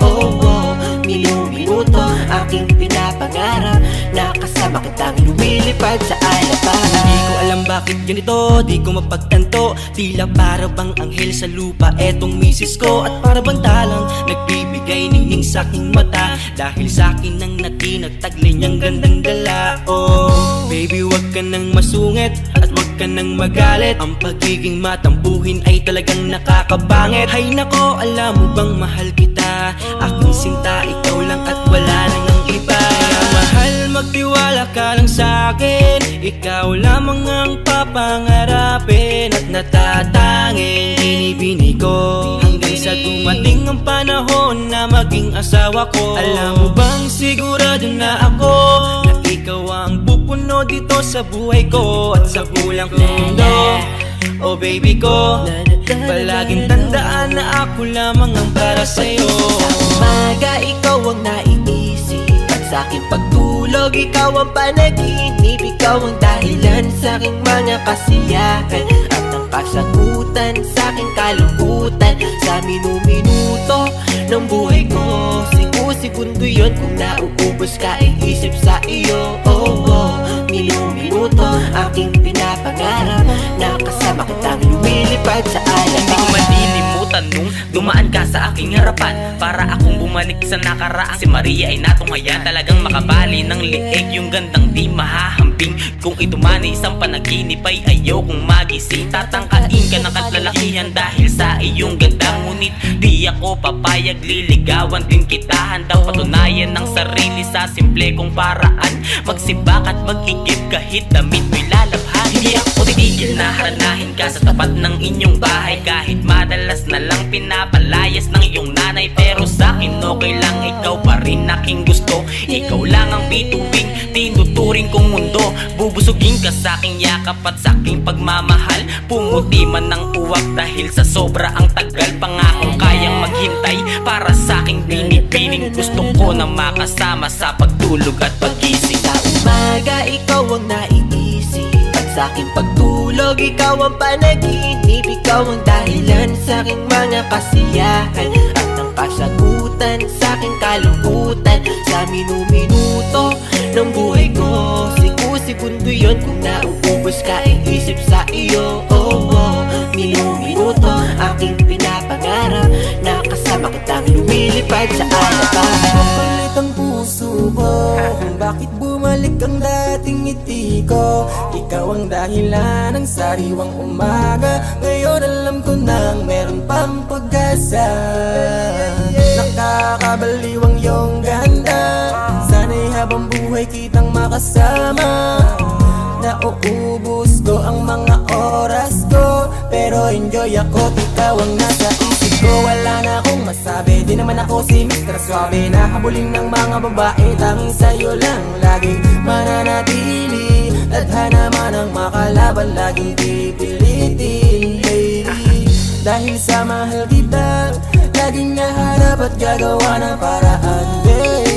Minuto aking pinapangarap na kasama kitang lumilipad sa alaparan. Di ko alam bakit ganito, di ko mapagtanto. Tila para bang anghel sa lupa etong misis ko. At para bang talang nagbibigay ningning sa aking mata. Dahil sa akin nang natinagtaglay niyang gandang dala. Oh, baby wag ka nang masungit at wag ka nang magalit. Ang pagiging matampuhin ay talagang nakakabangit. Hay nako, alam mo bang mahal kita? Aking sinta, ikaw lang at wala nang ang iba. Kaya mahal, magtiwala ka lang sa'kin. Ikaw lamang ang papangarapin at natatanging binibini ko. Hanggang sa dumating ang panahon na maging asawa ko. Alam mo bang sigurado na ako na ikaw ang pupuno dito sa buhay ko at sa bulang mundo. Oh baby ko, palaging tandaan na ako lamang ang para sa'yo. Sa umaga, ikaw ang naiisip. At sa aking pagtulog, ikaw ang panaginip. Ikaw ang dahilan sa aking mga kasiyahan. At ang kasagutan sa aking kalungkutan. Sa minuto ng buhay ko, segundo yun kung nauubos ka, iisip sa iyo. Minuto aking pinapangarap na kasama kitang lumilipad sa alaparan. Hindi ko malilimutan nung dumaan ka sa aking harapan. Para akong bumalik sa nakaraan. Si Maria ay natunghayan, talagang makabali ng liig. Yung gandang di mahahamping. Kung ito man ay isang panaginip ay ayaw kong magising. Tatangkain ka ng katlalakihan dahil sa iyong ganda. Ngunit di ako papayag, liligawan din kita. Handang patunayan ng sarili sa simple kong paraan. Magsibak at mag-igib kahit damit mo'y lalabhan. Hindi ako titigil na haranahin ka sa tapat ng inyong bahay. Kahit madalas na lang pinapalayas ng iyong nanay. Pero sa'kin okay lang, ikaw pa rin aking gusto. Ikaw lang ang bituing tinuturing kong mundo. Bubusugin ka sa aking yakap at sa aking pagmamahal. Pumuti man ng uwak dahil sa sobra ang tagal. Pangakong kayang maghintay para sa aking binibining. Gusto ko na makasama sa pagtulog at pagising. Sa umaga, ikaw ang naiisip. At sa aking pagtulog, ikaw ang panaginip. Ikaw ang dahilan sa aking mga kasiyahan. At ang kasagutan sa aking kalungkutan. Sa minuto ng buhay ko, segundo yun kung nauubos ka, iisip sa iyo. Minuto aking pinapangarap na kasama kitang lumilipad sa alaparan. Makulit ang puso ko kung bakit bumalik ang dating ngiti ko. Ikaw ang dahilan ng sariwang umaga. Ngayon alam ko nang meron pang pag-asa. Nakakabaliw ang iyong ganda. Sana'y habang buhay kitang makasama. Nauubos ko ang mga oras ko, pero enjoy ako, ikaw ang nasa isip ko. Wala na akong masabi. Di naman ako si Mr. Suave na habulin ng mga babae. Tanging sa'yo lang laging mananatili. Tadhana man ang makalaban, laging pipilitin, baby. Dahil sa mahal kita, laging nahanap at gagawa ng paraan, baby.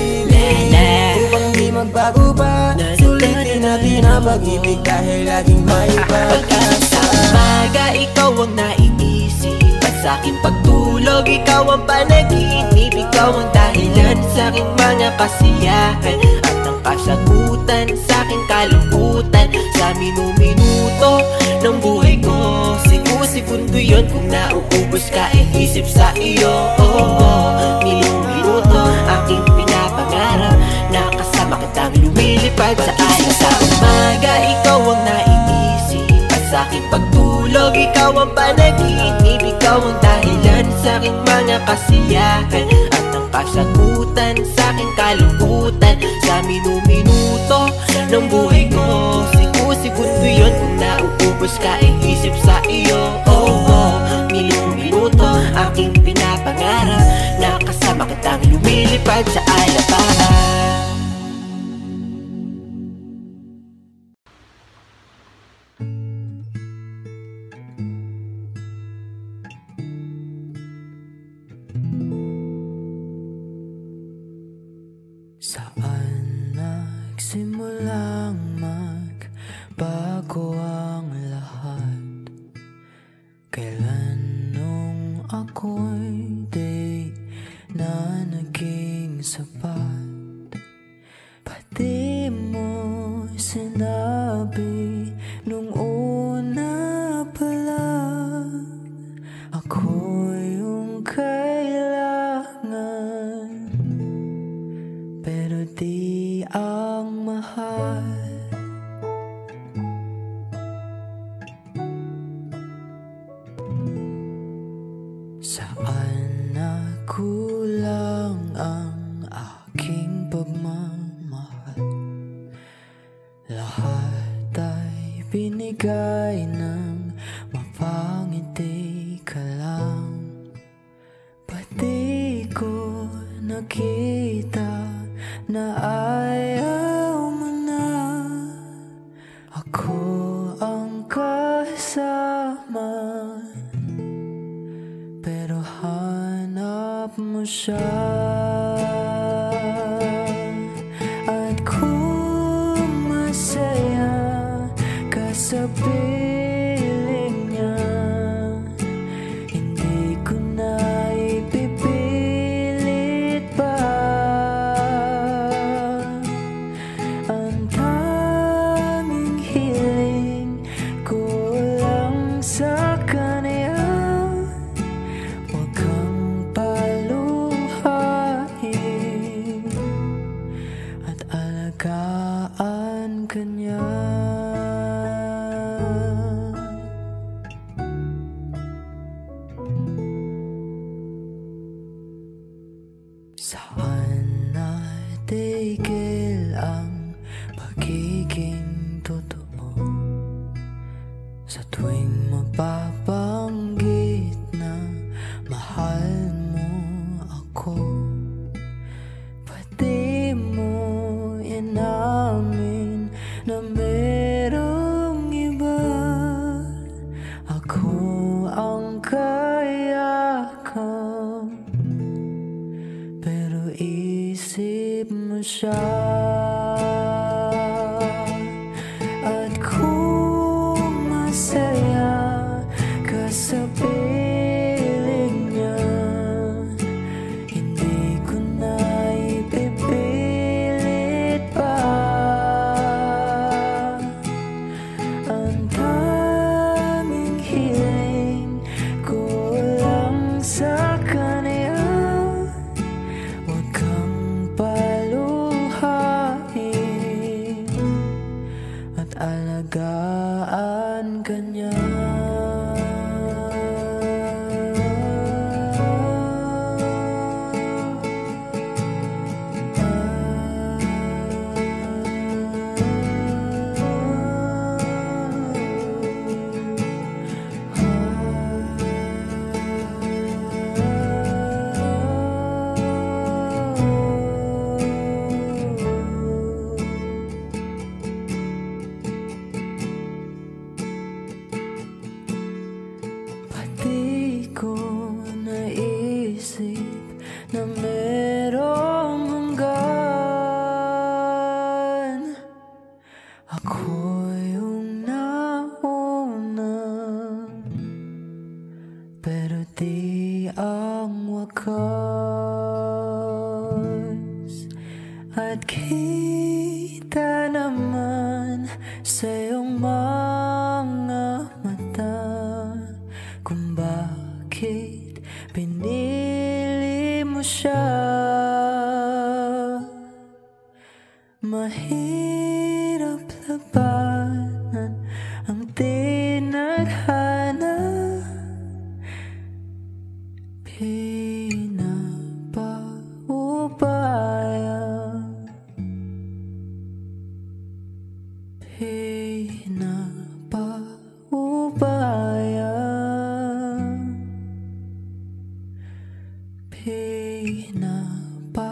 Upang di magbago pa, sulitin natin ang pag-ibig dahil laging may pag-asa. Sa umaga, ikaw ang naiisip at sa aking pagtulog, ikaw ang panaginip. Ikaw ang dahilan sa aking mga kasiyahan at ang kasagutan sa aking kalungkutan. Sa minuto ng buhay ko, segundo yun kung nauubos ka, isip sa iyo. Minuto aking pinapangarap na kasama kitang lumilipad sa alas. Sa umaga, ikaw ang naiisip at sa aking pagtulog, ikaw ang panaginip. Ikaw ang dahilan sa aking mga kasiyahan at ang kasagutan sa aking kalungkutan. Sa minuto ng buhay ko, segundo yun kung nauubos ka, isip sa iyo. Minuto aking pinapangarap na kasama kitang lumilipad sa alapahan. Saan nagsimulang magbago ang lahat? Kailan nung ako'y di na naging sapat? Pati mo sinabi nung una pa lang, ako yung kailangan, pero di ang mahal. Saan nakulang ang aking pagmamahal? Lahat ay binigay ng mapangiti ka lang. Pati ko nakita na ayaw mo na. Ako ang kasama, pero hanap mo siya. At kung masaya ka sa piling niya, hindi ko na ipipilit pa. Ang tanging hiling ko lang sa kanya, huwag kang paluhain at alagaan ka niya. Saan natigil ang pagiging totoo? Sa tuwing mapabanggit na mahal mo ako, pati mo inamin na merong iba. Ako ang kayakap, pero isip mo siya. At kung masaya ka sa piling niya, hindi ko na ipipilit pa. Ang tanging hiling ko lang sa kanya, huwag kang paluhain At kita naman sa iyong mga mata kung bakit pinili mo siya. Mahirap labanan ang tinadhana, pinapaubaya, pinapaubaya, pinapaubaya.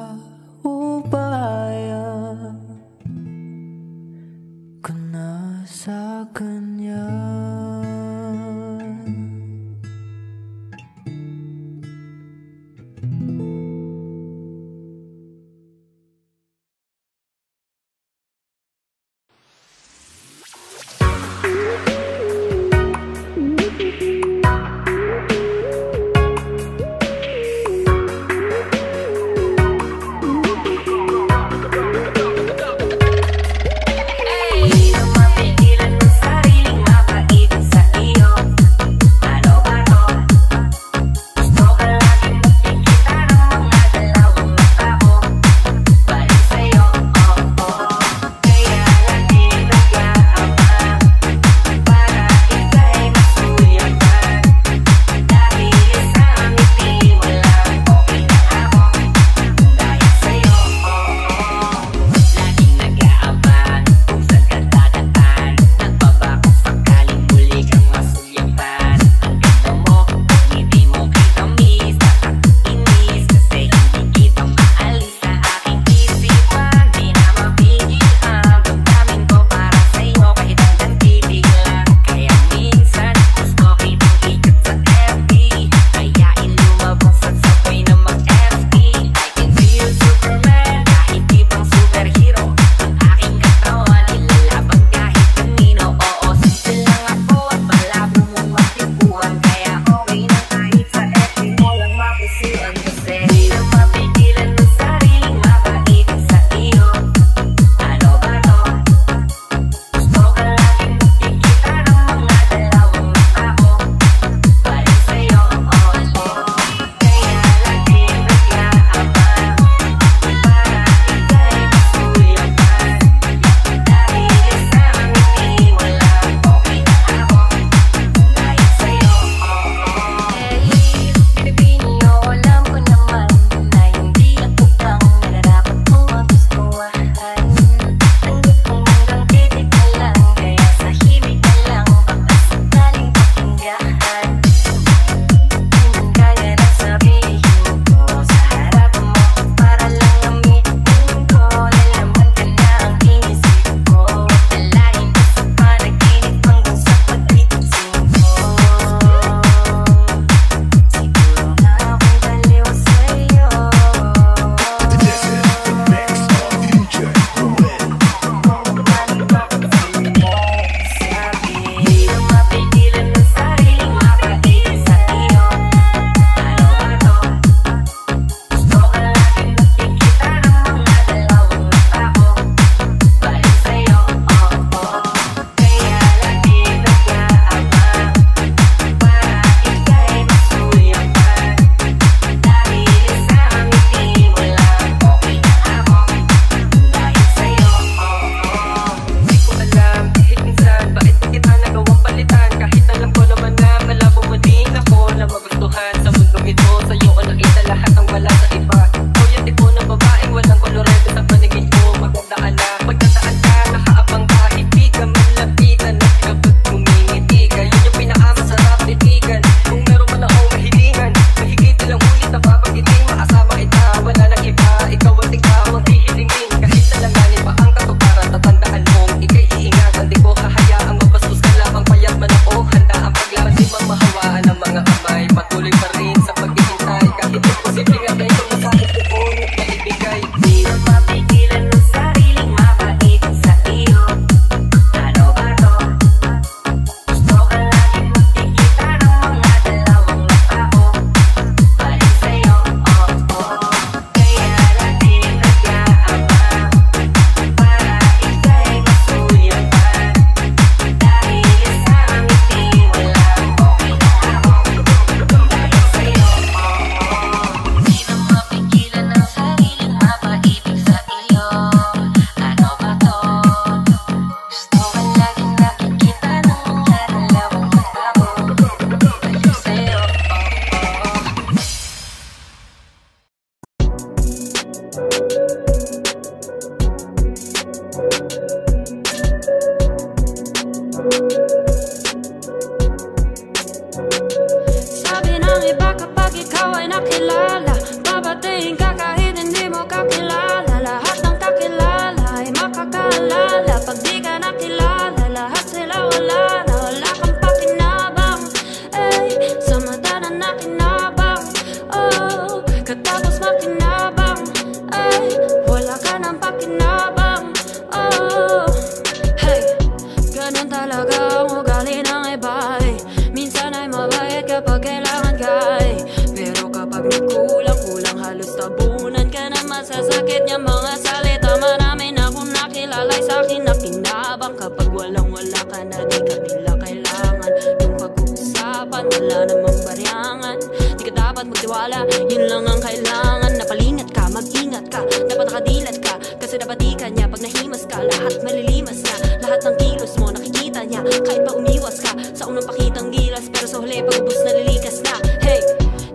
Yun lang ang kailangan, napalingat ka, mag-ingat ka, dapat nakadilat ka, kasi dapat di ka niya. Pag nahimas ka, lahat malilimas na, lahat ng kilos mo nakikita niya. Kahit pa umiwas ka sa unang pakitang gilas, pero sa huli pag-ubos nalilikas na. Hey,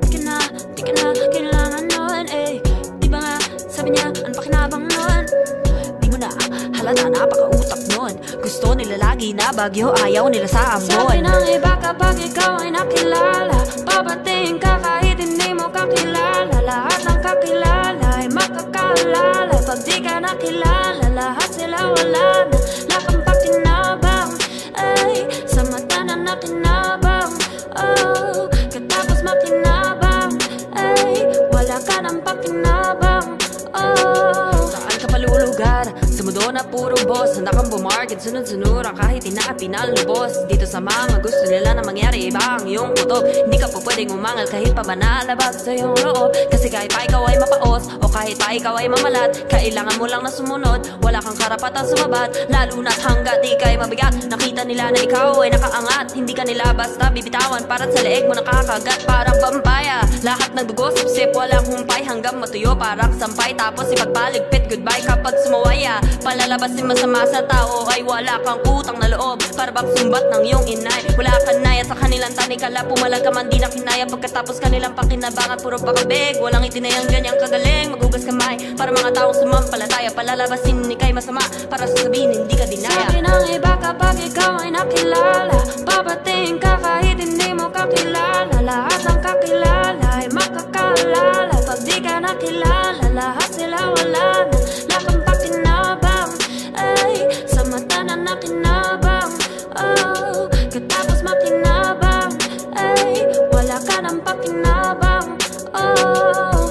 di ka na kailangan nun, eh. Di ba nga, sabi niya, ano pa kinabang nun? Di mo na halata, napaka-utak nun. Gusto nila lagi na bagyo, ayaw nila sa ambon. Sabi ng iba kapag ikaw ay nakilala, babating ka kahit hindi mo kakilala. Lahat ng kakilala ay makakaalala. Pag di ka nakilala, lahat sila wala na. Lakang pakinabang, ay sa mata na nakinabang. Oh, katapos makinabang, ay wala ka ng pakinabang. Oh, saan ka palulugar? Sa mundo na puro boss, handa kang bumarket, sunod-sunura kahit pinalubos. Dito sa mga gusto nila na mangyari, iba ang iyong kutob. Hindi ka po pwedeng umangal kahit pa ba nalabas sa iyong loob. Kasi kahit pa ikaw ay mapaos, o kahit pa ikaw ay mamalat, kailangan mo lang na sumunod, wala kang karapatan sumabat. Lalo na't hanggat di ka'y mabigat, nakita nila na ikaw ay nakaangat. Hindi ka nila basta bibitawan, para't sa leeg mo nakakagat. Parang pampaya, lahat ng dugo sip-sip, walang humpay hanggang matuyo parang sampay. Tapos ipagpaligpit, goodbye kapag sumawaya. Palalabasin masama sa tao ay wala kang utang na loob, para bang sumbat ng iyong inay. Wala kang naya sa kanilang tanikala, pumalag ka man di na kinaya. Pagkatapos kanilang pakinabangan, puro pakabeg, walang itinayang ganyang kagaling. Magugas kamay para mga taong sumampalataya. Palalabasin ni kay masama, para sasabihin hindi ka dinaya. Sabi ng iba kapag ikaw ay nakilala, babating ka kahit hindi mo kakilala. Lahat ng kakilala ay makakaalala. Pag di ka nakilala, lahat sila wala na. Lakang pakinabang, ay sa mata na nakinabang. Oh, katapos makinabang, ay wala ka ng pakinabang. Oh,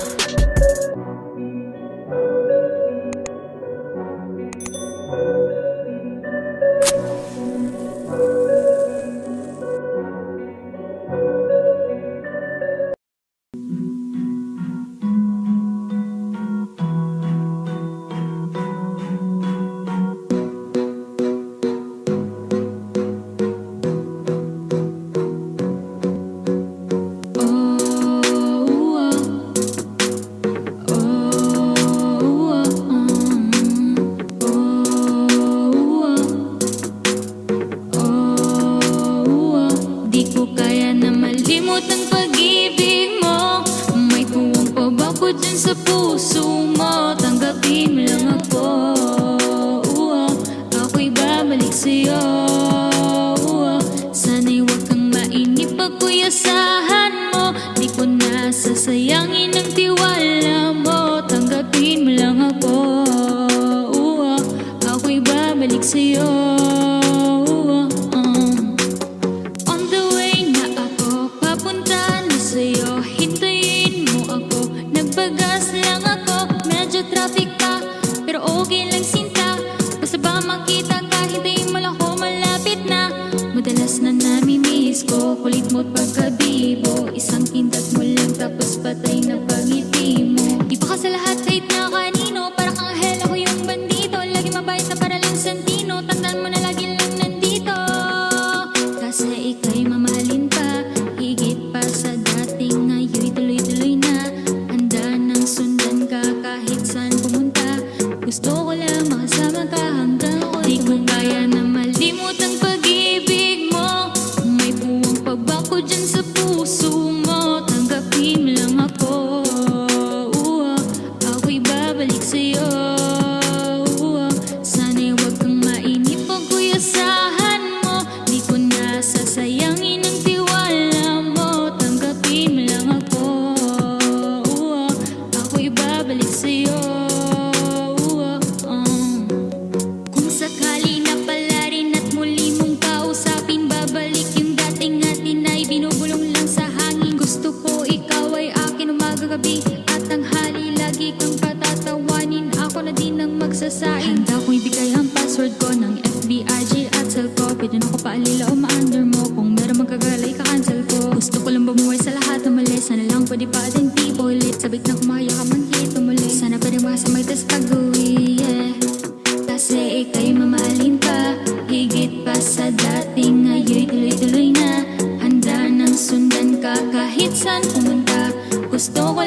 gusto ko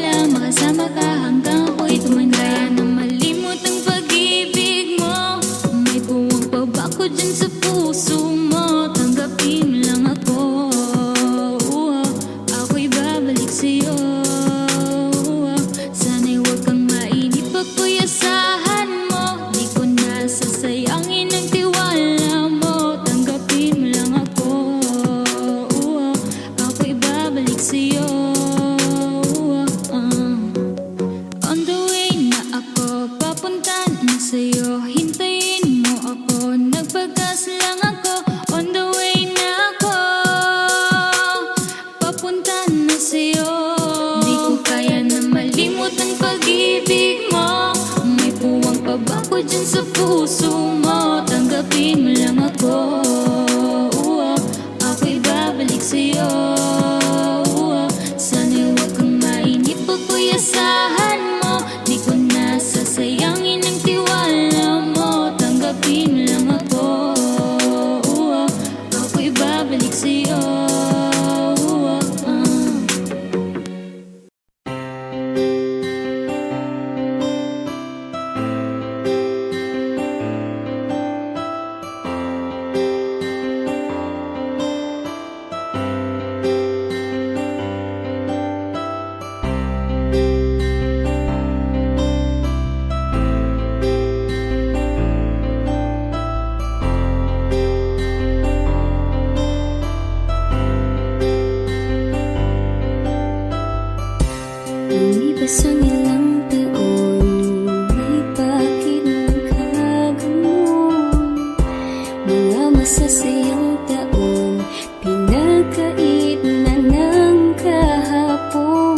sa'yo, hintayin mo ako. Nagpagas lang ako, on the way na ako. Papunta na sa'yo. Di ko kaya na malimot ang pag-ibig mo. May puwang pa ba ko dyan sa puso mo? Tanggapin mo lang ako. Ako'y babalik sa'yo. Sana'y huwag kang mainip pag puyasahan mo. Di ko na sasayangin ang tiwala mo. Tanggapin mo lang ako. Ako'y babalik sa'yo. Lumipas ang ilang taon, may bakit nagkagamon. Mga masasayang taon, pinagkait na ng kahapon.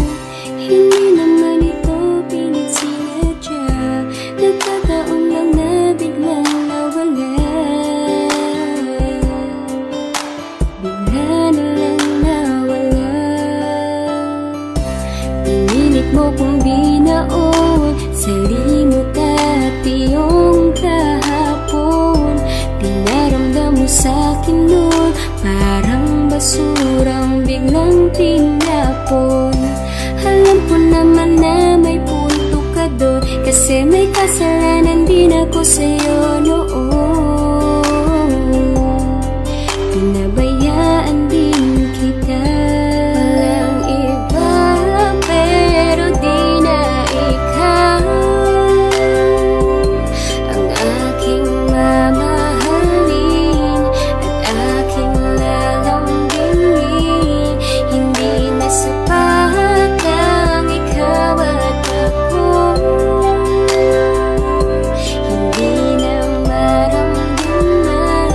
Hindi naman ito pilit sinadya, nagkataon lang na biglang nawala. Bigla na lang nawala. Pinilit mo kong binaon, salimot at iyong kahapon. Pinaramdam mo sa'kin nun, parang basurang biglang tinapon. Alam ko naman na may punto ka doon, kasi may kasalanan din ako sa'yo noon. Pinabayaan din kita. Walang iba pero di na ikaw ang aking mamahalin at aking lalambingin. Hindi na sapat ang ikaw at ako. Hindi na maramdaman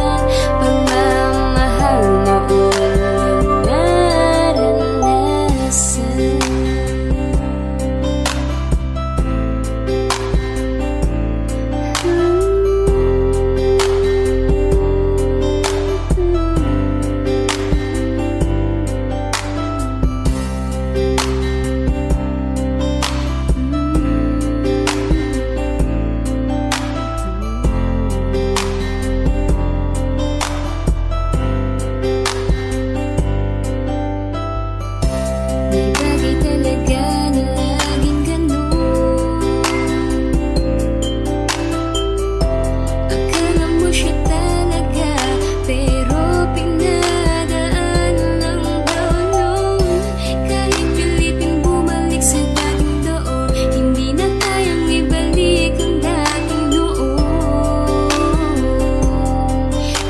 pagmamahal na walang naranasan. May bagay talaga na laging ganun. Akala mo siya talaga, pero pinadaan lang daw nun. Kahit pilitin bumalik sa dating doon, hindi na kayang ibalik ang dating noon.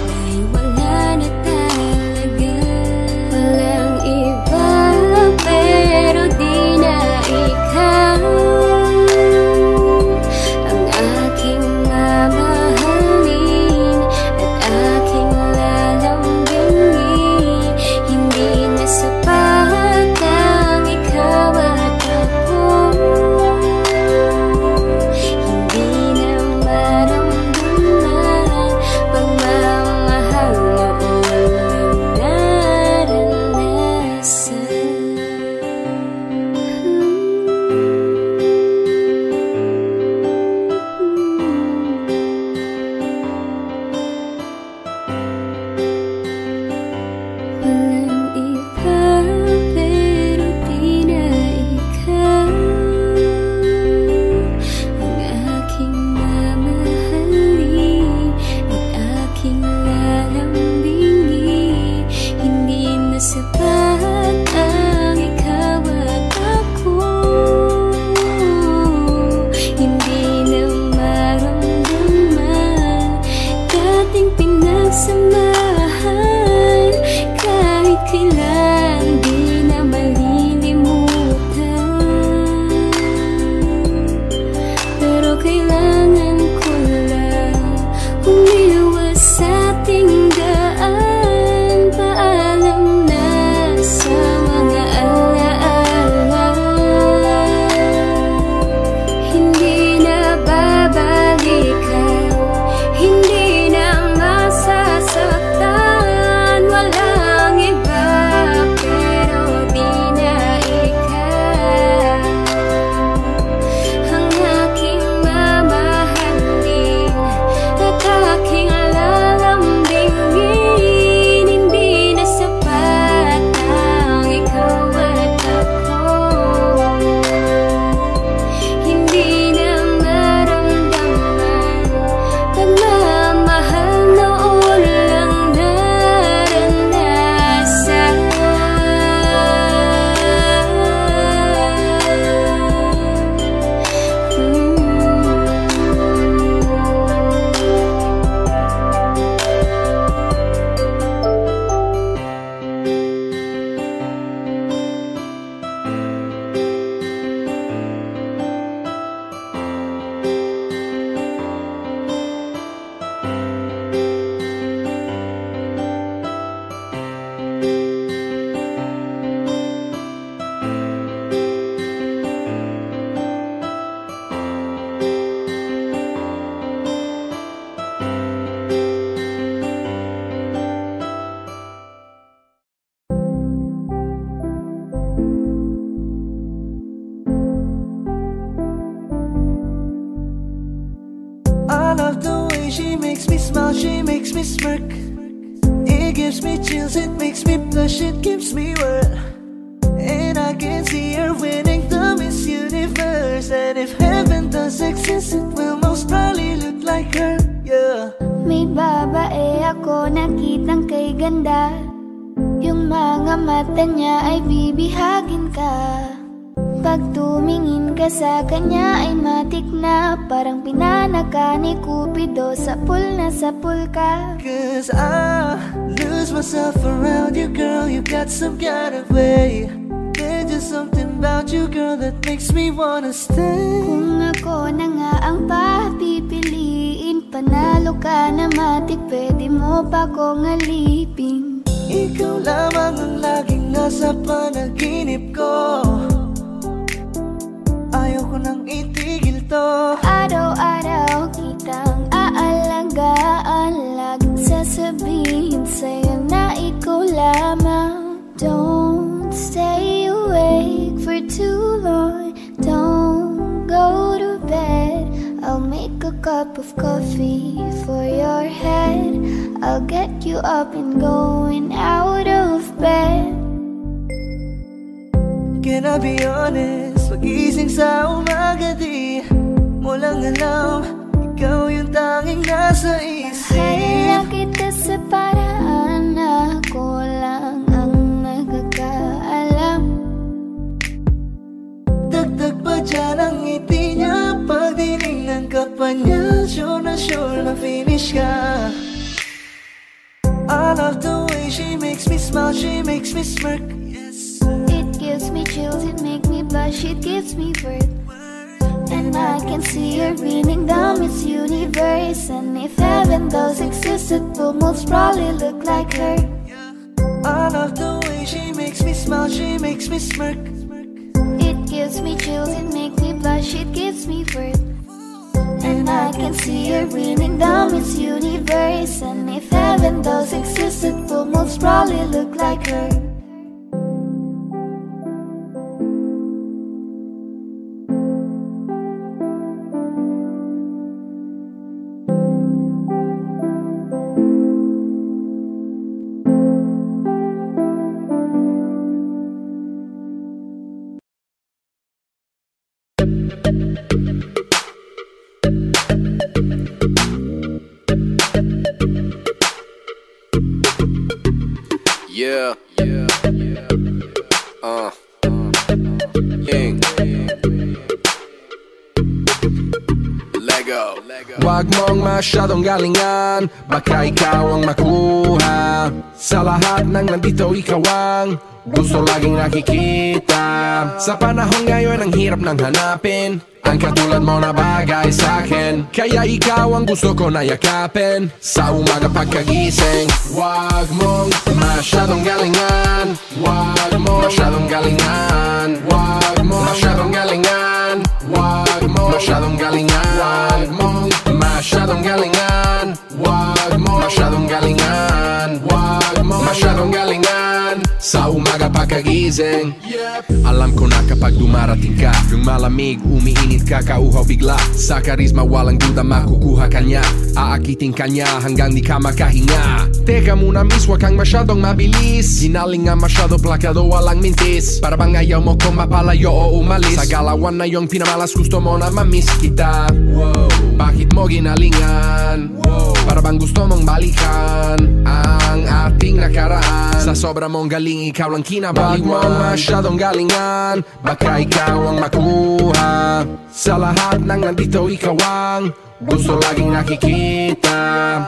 Dahil wala na talaga. Walang iba pero di na ikaw ang aking mamahalin at aking lalambingin. Hindi na sapat ang ikaw at ako. Hindi na maramdaman pagmamahal na walang naranasan. Walang iba pero di na ikaw ang aking mamahalin at aking lalambingin. Hindi na sapat ang ikaw at ako. Hindi na maramdaman dating pinagsamahan. Kahit kailan di na malilimutan, pero kailangan ko I love the way she makes me smile, she makes me smirk. It gives me chills, it makes me blush, it gives me word. And I can see her winning the Miss Universe. And if heaven does exist, it will most probably look like her, yeah. May babae ako nakitang kay ganda. Yung mga mata niya ay bibihagin ka. Pag tumingin ka sa kanya ay matik na. Parang pinanaka ni Cupido, sapul na sapul ka. Cause I lose myself around you, girl. You got some kind of way. There's just something about you, girl, that makes me wanna stay. Kung ako na nga ang papipiliin, panalo ka na matik, pwede mo pa kong alipin. Ikaw lamang ang laging nasa panaginip ko. Ayoko nang itigil to. Araw-araw kitang aalagaan, laging sasabihin sa'yo na ikaw lamang. Don't stay awake for too long, don't go to bed. I'll make a cup of coffee for your head. I'll get you up and going out of bed. Can I be honest? Pag-ising sa umaga di mo lang alam, ikaw yung tanging nasa isip. Mahal kita sa paraan na ako lang ang nagkakaalam. Dagdag pa dyan ang ngiti niya, pag dinignan ka pa niya, sure na finish ka. I love the way she makes me smile, she makes me smirk. It gives me chills, it makes me blush, it gives me worth. And I can see her winning the Miss Universe. And if heaven does exist, it will most probably look like her. I love the way she makes me smile, she makes me smirk. It gives me chills, it makes me blush, it gives me worth. And I can see her winning the Miss Universe. And if heaven does exist, it will most probably look like her. Yeah. Lego. Wag mong masyadong galingan, baka ikaw ang makuha. Sa lahat ng nandito ikaw ang gusto laging nakikita. Sa panahon ngayon ang hirap nang hanapin ang katulad mo na bagay sa'kin. Kaya ikaw ang gusto ko na yakapin sa umaga pagkagising. Wag mong masyadong galingan, wag mong masyadong galingan, wag mong masyadong galingan, wag mong masyadong galingan, wag mong masyadong galingan, wag mong masyadong galingan, wag mong masyadong galingan sa umaga pagkagising. Alam ko na kapag dumarating ka, yung malamig, umiinit ka, kauhaw bigla. Sa karisma walang duda makukuha kanya, aakitin kanya hanggang di ka makahinga. Teka muna miss, wag kang masyadong mabilis. Ginaling nga masyado plakado, walang mintis. Para bang ayaw mo kung mapalayo o umalis. Sa galawan na yung pinamalas, gusto mo na mamiss kita. Bakit mo ginalingan? Para bang gusto mong balikan ang ating nakaraan. Sa sobra mong galing, ikaw lang kinabaliwan. Wag mong masyadong galingan, baka ikaw ang makuha. Sa lahat ng nandito ikaw ang gusto laging nakikita.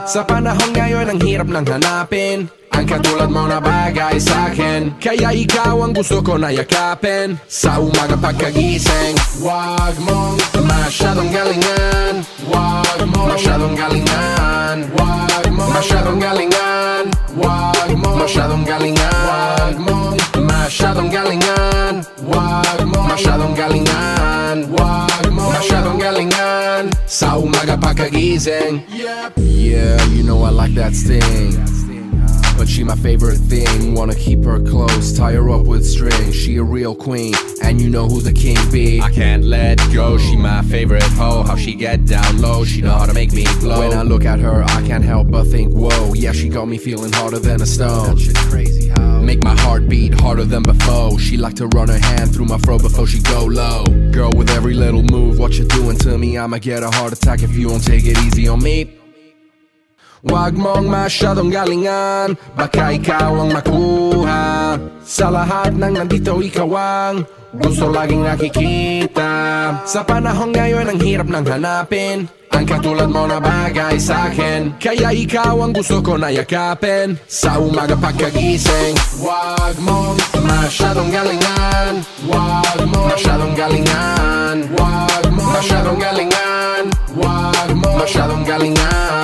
Sa panahon ngayon ang hirap nang hanapin ang katulad mo na bagay sa'kin. Kaya ikaw ang gusto ko na yakapin sa umaga pagkagising. Wag mong masyadong galingan, wag mong masyadong galingan, wag mong masyadong galingan, wag mong masyadong galingan, wag mong masyadong galingan, wag mong masyadong galingan, wag mong masyadong galingan sa umaga pagkagising. Yeah, you know I like that sting. but she my favorite thing. Wanna keep her close, tie her up with string. She a real queen, and you know who the king be. I can't let go, she my favorite hoe. How she get down low, she know how to make me glow. When I look at her, I can't help but think, whoa. Yeah, she got me feeling harder than a stone. That shit crazy how make my heart beat harder than before. She like to run her hand through my fro before she go low. Girl, with every little move, what you doing to me? I'ma get a heart attack if you don't take it easy on me. Wag mong masyadong galingan, baka ikaw ang makuha. Sa lahat ng nandito ikaw ang gusto laging nakikita. Sa panahon ngayon ang hirap nang hanapin ang katulad mo na bagay sa'kin. Kaya ikaw ang gusto ko na yakapin sa umaga pagkagising. Wag mong masyadong galingan, wag mong masyadong galingan, wag mong masyadong galingan, wag mong masyadong galingan.